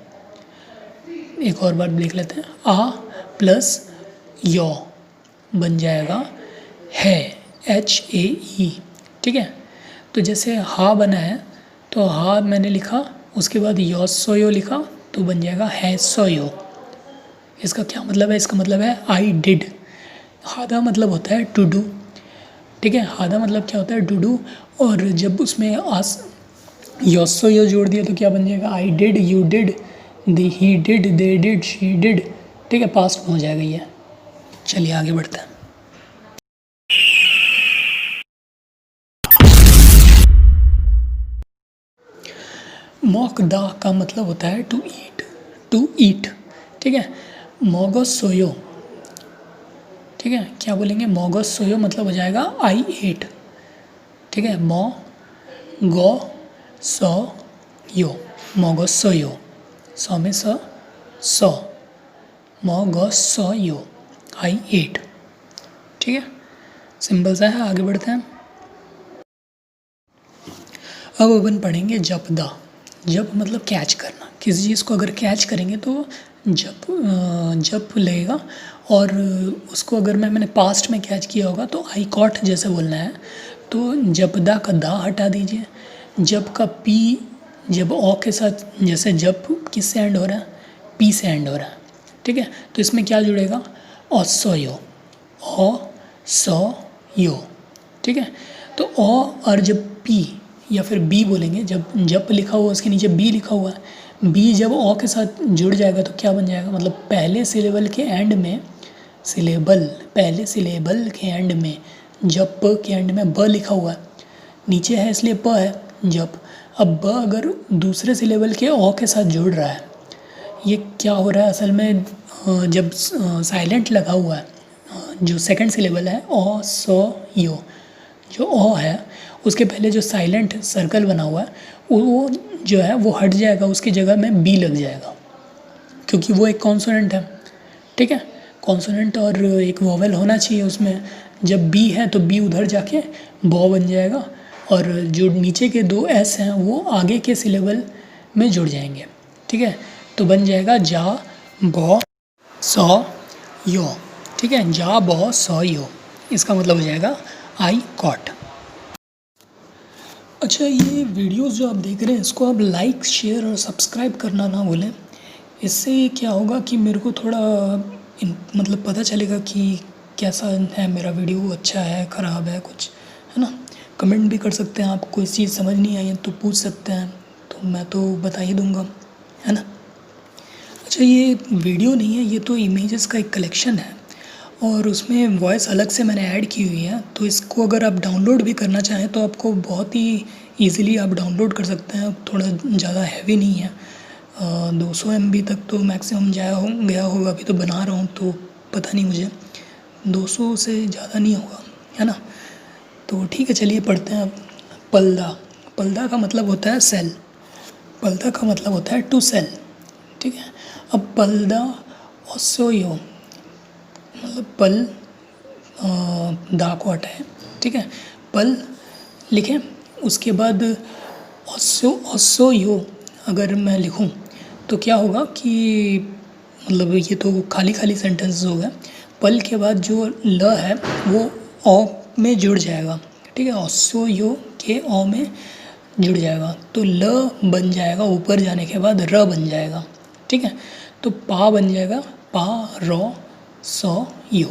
एक और बार लिख लेते हैं, आ प्लस यो बन जाएगा है, HAE, ठीक है। तो जैसे हा बना है तो हा मैंने लिखा, उसके बाद योसोयो लिखा तो बन जाएगा है सोयो। इसका क्या मतलब है? इसका मतलब है आई डिड। हादा मतलब होता है टू डू, ठीक है। हादा मतलब क्या होता है? To do. और जब उसमें आस योसोयो जोड़ दिया तो क्या बन जाएगा? I did, you did, he did, they did, she did, ठीक है, पास्ट में हो जाएगा ये। चलिए आगे बढ़ते हैं। मॉक दा का मतलब होता है टू ईट, टू ईट, ठीक है। मोगोस सोयो, ठीक है, क्या बोलेंगे? मोगोस सोयो मतलब हो जाएगा आई एट, ठीक है। मो गो सो यो, मोगोस सोयो, सौ में सौ, मोगोस सो यो, आई एट, ठीक है। सिंपल सा है, आगे बढ़ते हैं। अब अपन पढ़ेंगे जपदा। जप मतलब कैच करना, किसी चीज़ को अगर कैच करेंगे तो जप लगेगा। और उसको अगर मैंने पास्ट में कैच किया होगा तो आई कॉट जैसे बोलना है। तो जपदा का दा हटा दीजिए। जब का पी जब ओ के साथ, जैसे जब किससे एंड हो रहा है? पी से एंड हो रहा है, ठीक है। तो इसमें क्या जुड़ेगा? ओसोयो, ओ सो यो, ठीक है। तो ओ और जब पी या फिर बी बोलेंगे, जब लिखा हुआ उसके नीचे बी लिखा हुआ है, बी जब ओ के साथ जुड़ जाएगा तो क्या बन जाएगा? मतलब पहले सिलेबल के एंड में, पहले सिलेबल के एंड में, जब प के एंड में ब लिखा हुआ है, नीचे है इसलिए प है जब। अब ब अगर दूसरे सिलेबल के ओ के साथ जुड़ रहा है, ये क्या हो रहा है असल में? जब साइलेंट लगा हुआ है, जो सेकंड सिलेबल है ओ सो यो, जो ओ है उसके पहले जो साइलेंट सर्कल बना हुआ है वो जो है वो हट जाएगा, उसकी जगह में बी लग जाएगा, क्योंकि वो एक कॉन्सोनेंट है, ठीक है। कॉन्सोनेंट और एक वोवेल होना चाहिए उसमें। जब बी है तो बी उधर जाके बॉ बन जाएगा, और जो नीचे के दो एस हैं वो आगे के सिलेबल में जुड़ जाएंगे, ठीक है। तो बन जाएगा जा बॉ सो यो, ठीक है। ठीक है, जा बॉ सॉ यो, इसका मतलब हो जाएगा आई कॉट। अच्छा, ये वीडियोस जो आप देख रहे हैं इसको आप लाइक शेयर और सब्सक्राइब करना ना भूलें। इससे क्या होगा कि मेरे को थोड़ा मतलब पता चलेगा कि कैसा है मेरा वीडियो, अच्छा है ख़राब है कुछ, है ना। कमेंट भी कर सकते हैं आप, कोई चीज़ समझ नहीं आई है तो पूछ सकते हैं, तो मैं तो बता ही दूँगा, है ना। अच्छा, ये वीडियो नहीं है, ये तो इमेजेस का एक कलेक्शन है और उसमें वॉइस अलग से मैंने ऐड की हुई है। तो इसको अगर आप डाउनलोड भी करना चाहें तो आपको बहुत ही ईज़िली आप डाउनलोड कर सकते हैं। थोड़ा ज़्यादा हैवी नहीं है, 200 MB तक तो मैक्सिमम गया होगा। अभी तो बना रहा हूँ तो पता नहीं मुझे, 200 से ज़्यादा नहीं होगा, है ना। तो ठीक है, चलिए पढ़ते हैं अब। पलदा, पलदा का मतलब होता है सेल, पलदा का मतलब होता है टू सेल, ठीक है। अब पलदा ओसोयो मतलब पल दा को हटाएं, ठीक है, पल लिखें। उसके बाद ओसो यो अगर मैं लिखूं तो क्या होगा कि मतलब ये तो खाली खाली सेंटेंस हो गया। पल के बाद जो ल है वो ओ में जुड़ जाएगा, ठीक है, ओसो यो के ओ में जुड़ जाएगा तो ल बन जाएगा, ऊपर जाने के बाद र बन जाएगा, ठीक है। तो पा बन जाएगा पा रो सो यो,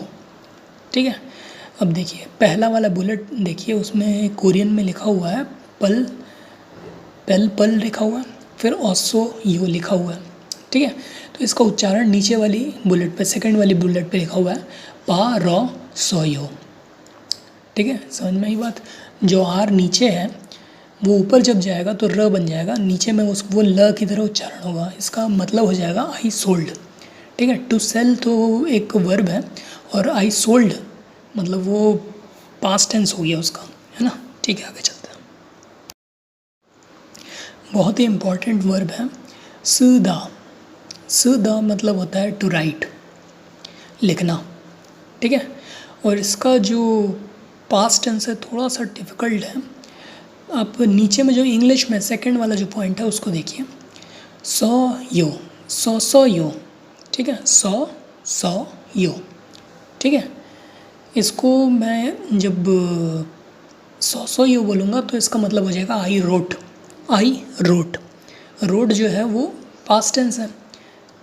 ठीक है। अब देखिए पहला वाला बुलेट देखिए, उसमें कोरियन में लिखा हुआ है पल, पल लिखा हुआ है, फिर ओसो यो लिखा हुआ है, ठीक है। तो इसका उच्चारण नीचे वाली बुलेट पे, सेकंड वाली बुलेट पे लिखा हुआ है पा रो सो यो, ठीक है। समझ में आई बात। जो आर नीचे है वो ऊपर जब जाएगा तो र बन जाएगा, नीचे में वो ल की तरह उच्चारण होगा। इसका मतलब हो जाएगा आई सोल्ड, ठीक है। टू सेल तो एक वर्ब है और आई सोल्ड मतलब वो पास्ट टेंस हो गया उसका, है ना। ठीक है, आगे चलते हैं। बहुत ही इम्पॉर्टेंट वर्ब है सुदा, सुदा मतलब होता है टू राइट, लिखना, ठीक है। और इसका जो पास्ट टेंस है थोड़ा सा डिफ़िकल्ट है। आप नीचे में जो इंग्लिश में सेकंड वाला जो पॉइंट है उसको देखिए, सो यो, सो यो, ठीक है, सो यो, ठीक है। इसको मैं जब सो यो बोलूँगा तो इसका मतलब हो जाएगा I wrote, I wrote, wrote जो है वो पास्ट टेंस है,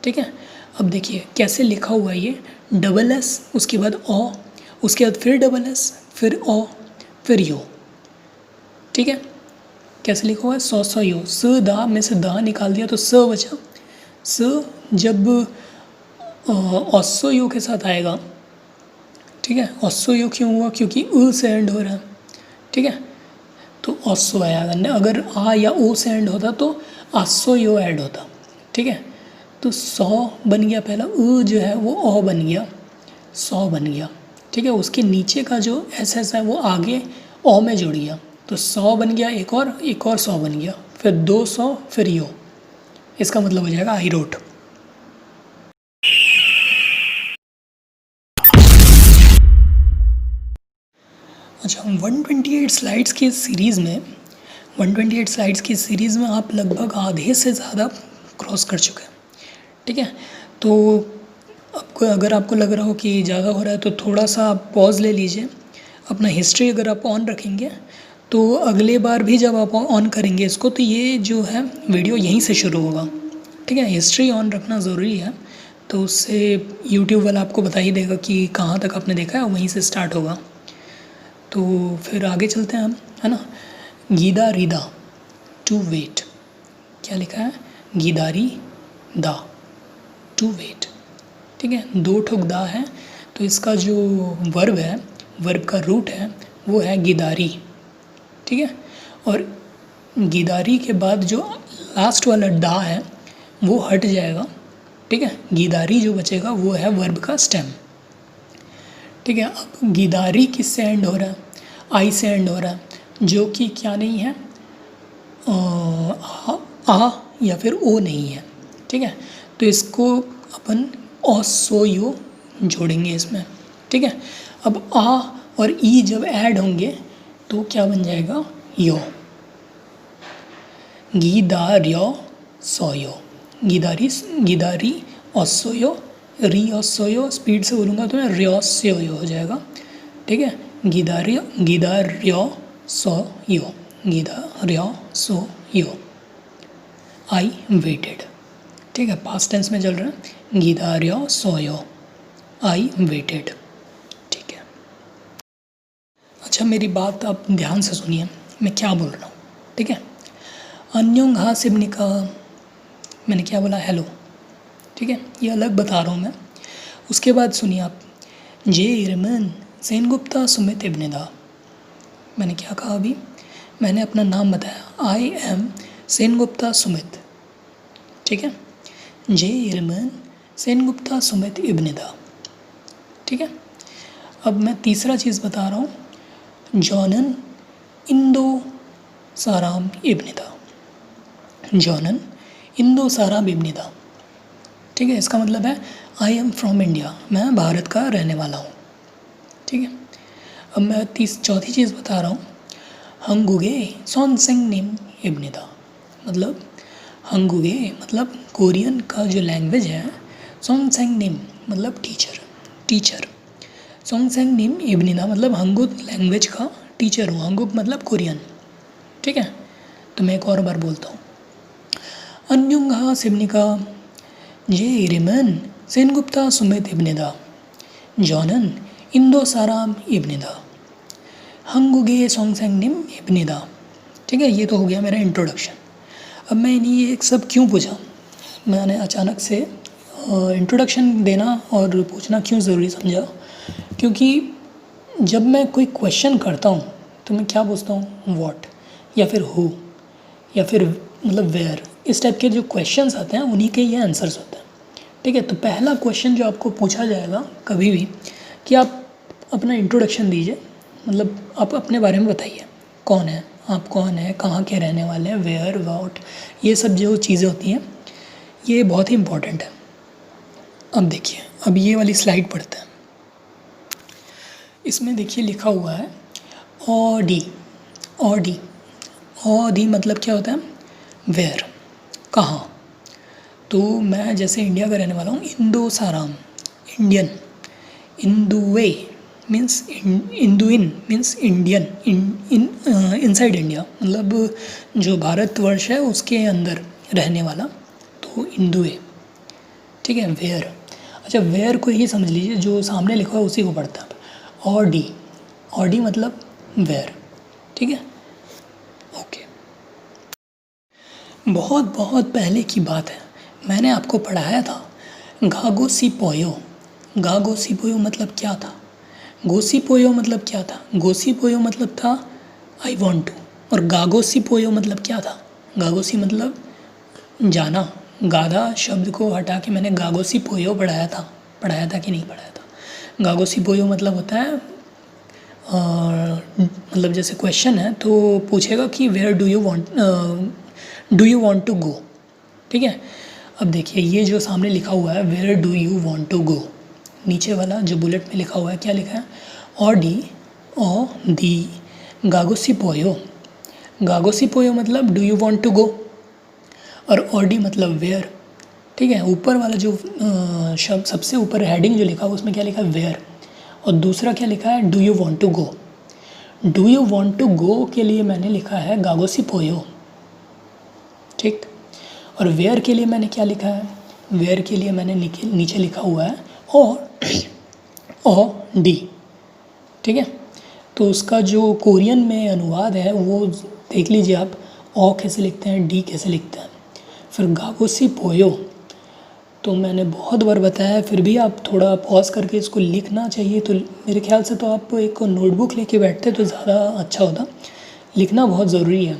ठीक है। अब देखिए कैसे लिखा हुआ है ये, डबल एस उसके बाद ओ, उसके बाद फिर डबल एस फिर ओ फिर यो, ठीक है। कैसे लिखा हुआ है, सो यो, स दा में से दा निकाल दिया तो स बचा। स जब ओसो यो के साथ आएगा, ठीक है, ओसो यो क्यों हुआ, क्योंकि उ से एंड हो रहा है, ठीक है, तो ओसो आया। अगर आ या ओ से एंड होता तो आसो यो ऐड होता, ठीक है। तो सौ बन गया पहला, उ जो है वो ओ बन गया, सौ बन गया, ठीक है। उसके नीचे का जो एस एस है वो आगे ओ में जुड़ गया तो 100 बन गया, एक और 100 बन गया, फिर 200 फिर यो, इसका मतलब हो जाएगा आई रोट। अच्छा, 128 स्लाइड्स की सीरीज़ में 128 स्लाइड्स की सीरीज़ में आप लगभग आधे से ज़्यादा क्रॉस कर चुके हैं, ठीक है। तो आपको अगर आपको लग रहा हो कि ज़्यादा हो रहा है तो थोड़ा सा आप पॉज ले लीजिए। अपना हिस्ट्री अगर आप ऑन रखेंगे तो अगले बार भी जब आप ऑन करेंगे इसको तो ये जो है वीडियो यहीं से शुरू होगा, ठीक है। हिस्ट्री ऑन रखना ज़रूरी है, तो उससे यूट्यूब वाला आपको बता ही देगा कि कहाँ तक आपने देखा है, वहीं से स्टार्ट होगा। तो फिर आगे चलते हैं हम, है ना। गीदा रिदा टू वेट, क्या लिखा है, गीदारी दा टू वेट, ठीक है। 2 ठुक दा है तो इसका जो वर्ब है, वर्ब का रूट है वो है गिदारी, ठीक है। और गिदारी के बाद जो लास्ट वाला डा है वो हट जाएगा, ठीक है। गिदारी जो बचेगा वो है वर्ब का स्टेम, ठीक है। अब गिदारी किससे एंड हो रहा है, आई से एंड हो रहा है, जो कि क्या नहीं है, आ या फिर ओ नहीं है, ठीक है। तो इसको अपन ओसो यो जोड़ेंगे इसमें, ठीक है। अब आ और ई जब ऐड होंगे तो क्या बन जाएगा, यो, गीदार्यो सोयो, गीदारी ओसोयो रियोसोयो, स्पीड से बोलूँगा तो मैं रियोसोयो हो जाएगा, ठीक है। गिदारियो, गिदारियोसोयो, गिदारियोसोयो। आई वेटेड, ठीक है, पास्ट टेंस में चल रहा है। गिदारियोसोयो, आई वेटेड, ठीक है। अच्छा, मेरी बात आप ध्यान से सुनिए, मैं क्या बोल रहा हूँ, ठीक है। अन्योंग हा सिबनिका, मैंने क्या बोला, हेलो, ठीक है, ये अलग बता रहा हूँ मैं। उसके बाद सुनिए आप, जे इरमन सेनगुप्ता सुमित इब्नेदा। मैंने क्या कहा अभी, मैंने अपना नाम बताया, आई एम सेनगुप्ता सुमित, ठीक है। जे इरमन सेनगुप्ता सुमित इब्नेदा, ठीक है। अब मैं तीसरा चीज़ बता रहा हूँ, जॉनन इंदो साराम इब्नेदा, जॉनन इंदो साराम इब्नेदा, ठीक है। इसका मतलब है आई एम फ्रॉम इंडिया, मैं भारत का रहने वाला हूँ, ठीक है। अब मैं चौथी चीज़ बता रहा हूँ, हंगुगे सॉनसेंग निम इब्नेदा, मतलब हंगुगे मतलब कोरियन का जो लैंग्वेज है, सॉनसेंग निम मतलब टीचर, सॉनसेंग निम इब्नेदा मतलब हंगुक लैंग्वेज का टीचर हूँ, हंगुक मतलब कोरियन, ठीक है। तो मैं एक और बार बोलता हूँ, अन्युंगा सिबनिका जे इरिमन सेनगुप्ता सुमित इब्नेदा, जॉनन इंदो साराम इब्नेदा, हंगुगे सॉन्गसेंग निम इब्नेदा, ठीक है। ये तो हो गया मेरा इंट्रोडक्शन। अब मैं इन्हीं ये सब क्यों पूछा, मैंने अचानक से इंट्रोडक्शन देना और पूछना क्यों ज़रूरी समझा, क्योंकि जब मैं कोई क्वेश्चन करता हूँ तो मैं क्या पूछता हूँ, व्हाट या फिर हु या फिर मतलब वेयर, इस टाइप के जो क्वेश्चंस आते हैं उन्हीं के ये आंसर्स होते हैं, ठीक है। तो पहला क्वेश्चन जो आपको पूछा जाएगा कभी भी कि आप अपना इंट्रोडक्शन दीजिए, मतलब आप अपने बारे में बताइए, कौन है आप, कौन है, कहाँ के रहने वाले हैं, वेयर, व्हाट, ये सब जो चीज़ें होती हैं ये बहुत ही इम्पॉर्टेंट है। अब देखिए, अब ये वाली स्लाइड पढ़ते हैं। इसमें देखिए लिखा हुआ है ऑडी, ऑडी, ऑडी मतलब क्या होता है, वेयर, कहाँ। तो मैं जैसे इंडिया का रहने वाला हूँ, इंदो साराम इंडियन, इंदुवे मीन्स इंदुइन मीन्स इंडियन, इनसाइड इंडिया मतलब जो भारतवर्ष है उसके अंदर रहने वाला, तो इंदुए, ठीक है। वेयर, अच्छा वेयर को ही समझ लीजिए, जो सामने लिखा है उसी को पढ़ता है। ऑडी, ऑडी मतलब वेयर, ठीक है, ओके। बहुत बहुत पहले की बात है, मैंने आपको पढ़ाया था गागोसिपोयो, गागोसिपोयो मतलब क्या था, गोसिपोयो मतलब क्या था, गोसिपोयो मतलब था आई वॉन्ट टू, और गागोसिपोयो मतलब क्या था, गागोसी मतलब जाना, गाधा शब्द को हटा के मैंने गागोसिपोयो पढ़ाया था कि नहीं पढ़ाया था। गागोसिपोयो मतलब होता है मतलब जैसे क्वेश्चन है तो पूछेगा कि where do you want to go, ठीक है। अब देखिए ये जो सामने लिखा हुआ है where do you want to go, नीचे वाला जो बुलेट में लिखा हुआ है क्या लिखा है, ऑडी ओ दी गागोसिपोयो, गागोसिपोयो मतलब do you want to go, और ऑडी मतलब वेयर, ठीक है। ऊपर वाला जो शब्द सबसे ऊपर हेडिंग जो लिखा हुआ उसमें क्या लिखा है, वेयर, और दूसरा क्या लिखा है, do you want to go. Do you want to go के लिए मैंने लिखा है गागोसिपोयो, ठीक। और वेयर के लिए मैंने क्या लिखा है, वेयर के लिए मैंने नीचे लिखा हुआ है ओ डी, ठीक है। तो उसका जो कोरियन में अनुवाद है वो देख लीजिए आप, ओ कैसे लिखते हैं, डी कैसे लिखते हैं। फिर गागोसिपोयो तो मैंने बहुत बार बताया, फिर भी आप थोड़ा पॉज करके इसको लिखना चाहिए, तो मेरे ख्याल से तो आप एक नोटबुक लेके बैठते तो ज़्यादा अच्छा होता। लिखना बहुत ज़रूरी है,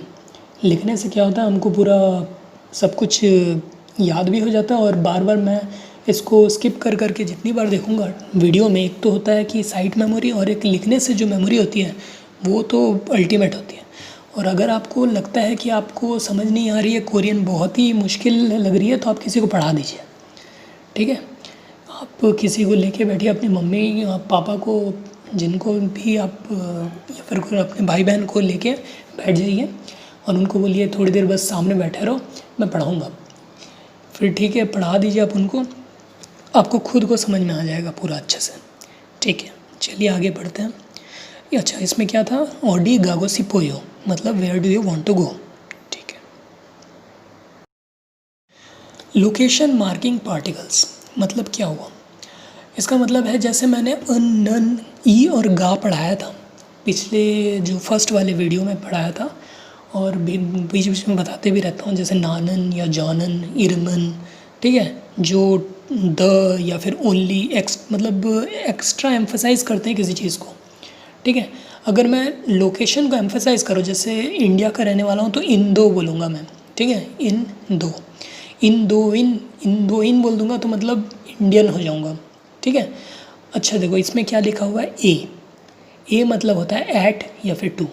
लिखने से क्या होता है हमको पूरा सब कुछ याद भी हो जाता है, और बार बार मैं इसको स्किप कर करके जितनी बार देखूंगा वीडियो में, एक तो होता है कि साइट मेमोरी, और एक लिखने से जो मेमोरी होती है वो तो अल्टीमेट होती है। और अगर आपको लगता है कि आपको समझ नहीं आ रही है, कोरियन बहुत ही मुश्किल लग रही है, तो आप किसी को पढ़ा दीजिए, ठीक है। आप किसी को लेके बैठिए, अपनी मम्मी पापा को, जिनको भी आप, या फिर कोई अपने भाई बहन को लेके बैठ जाइए और उनको बोलिए थोड़ी देर बस सामने बैठे रहो, मैं पढ़ाऊँगा। फिर ठीक है, पढ़ा दीजिए आप उनको, आपको खुद को समझ में आ जाएगा पूरा अच्छे से। ठीक है, चलिए आगे बढ़ते हैं। अच्छा, इसमें क्या था, ऑडी गागो सिपोयो, मतलब where do you want to go. ठीक है, लोकेशन मार्किंग पार्टिकल्स मतलब क्या हुआ, इसका मतलब है जैसे मैंने अन, नन, ई और गा पढ़ाया था पिछले जो फर्स्ट वाले वीडियो में पढ़ाया था, और बीच बीच में बताते भी रहता हूँ, जैसे नानन या जानन, इरमन। ठीक है, जो द या फिर ओनली मतलब एक्स्ट्रा एम्फसाइज़ करते हैं किसी चीज़ को। ठीक है, अगर मैं लोकेशन को एम्फसाइज़ करूँ, जैसे इंडिया का रहने वाला हूँ तो इन दो बोलूँगा मैं। ठीक है, इन दो, इन दो इन बोल दूँगा तो मतलब इंडियन हो जाऊँगा। ठीक है, अच्छा देखो इसमें क्या लिखा हुआ है, ए मतलब होता है एट या फिर टू।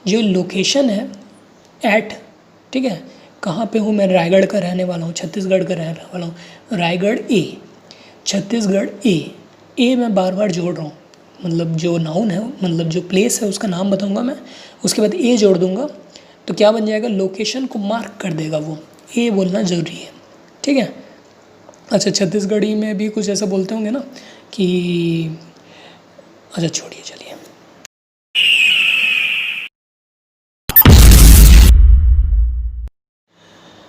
जो लोकेशन है एट, ठीक है, कहाँ पे हूँ मैं, रायगढ़ का रहने वाला हूँ, छत्तीसगढ़ का रहने वाला हूँ, रायगढ़ ए, छत्तीसगढ़ ए मैं बार बार जोड़ रहा हूँ, मतलब जो नाउन है, मतलब जो प्लेस है उसका नाम बताऊँगा मैं, उसके बाद ए जोड़ दूँगा तो क्या बन जाएगा, लोकेशन को मार्क कर देगा वो। ए बोलना ज़रूरी है। ठीक है, अच्छा छत्तीसगढ़ी में भी कुछ ऐसा बोलते होंगे ना कि, अच्छा छोड़िए चलिए।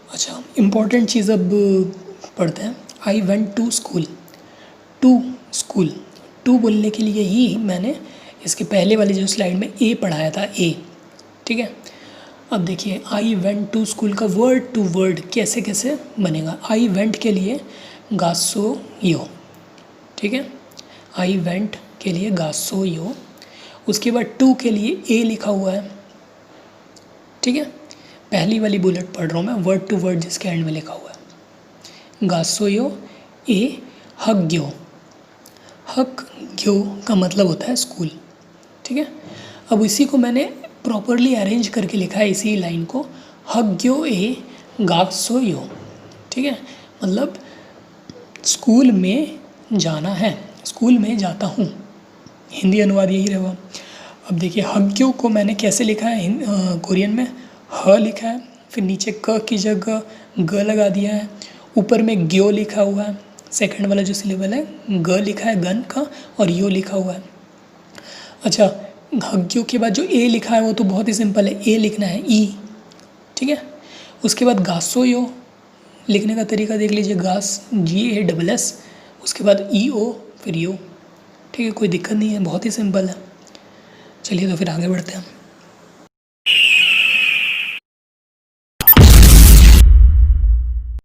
अच्छा, इम्पॉर्टेंट चीज़ अब पढ़ते हैं। I went to school, to school, to बोलने के लिए ही मैंने इसके पहले वाली जो स्लाइड में ए पढ़ाया था, ए। ठीक है, अब देखिए आई वेंट टू स्कूल का वर्ड टू वर्ड कैसे कैसे बनेगा। आई वेंट के लिए गासो यो, ठीक है, आई वेंट के लिए गासो यो, उसके बाद टू के लिए ए लिखा हुआ है। ठीक है, पहली वाली बुलेट पढ़ रहा हूँ मैं, वर्ड टू वर्ड जिसके एंड में लिखा हुआ है, गासोयो ए हग्यो, हक ग्यो का मतलब होता है स्कूल। ठीक है, अब इसी को मैंने प्रॉपरली अरेंज करके लिखा है इसी लाइन को, हग्यो ए गासोयो। ठीक है, मतलब स्कूल में जाना है, स्कूल में जाता हूँ, हिंदी अनुवाद यही रहेगा। अब देखिए हग्यो को मैंने कैसे लिखा है, कोरियन में ह लिखा है, फिर नीचे क की जगह ग लगा दिया है, ऊपर में ग्यो लिखा हुआ है, सेकंड वाला जो सिलेबल है ग लिखा है गन का, और यो लिखा हुआ है। अच्छा, हग्यो के बाद जो ए लिखा है वो तो बहुत ही सिंपल है, ए लिखना है ई। ठीक है, उसके बाद गासो यो लिखने का तरीका देख लीजिए, गास GASS, उसके बाद EO फिर यो। ठीक है, कोई दिक्कत नहीं है, बहुत ही सिंपल है। चलिए तो फिर आगे बढ़ते हैं।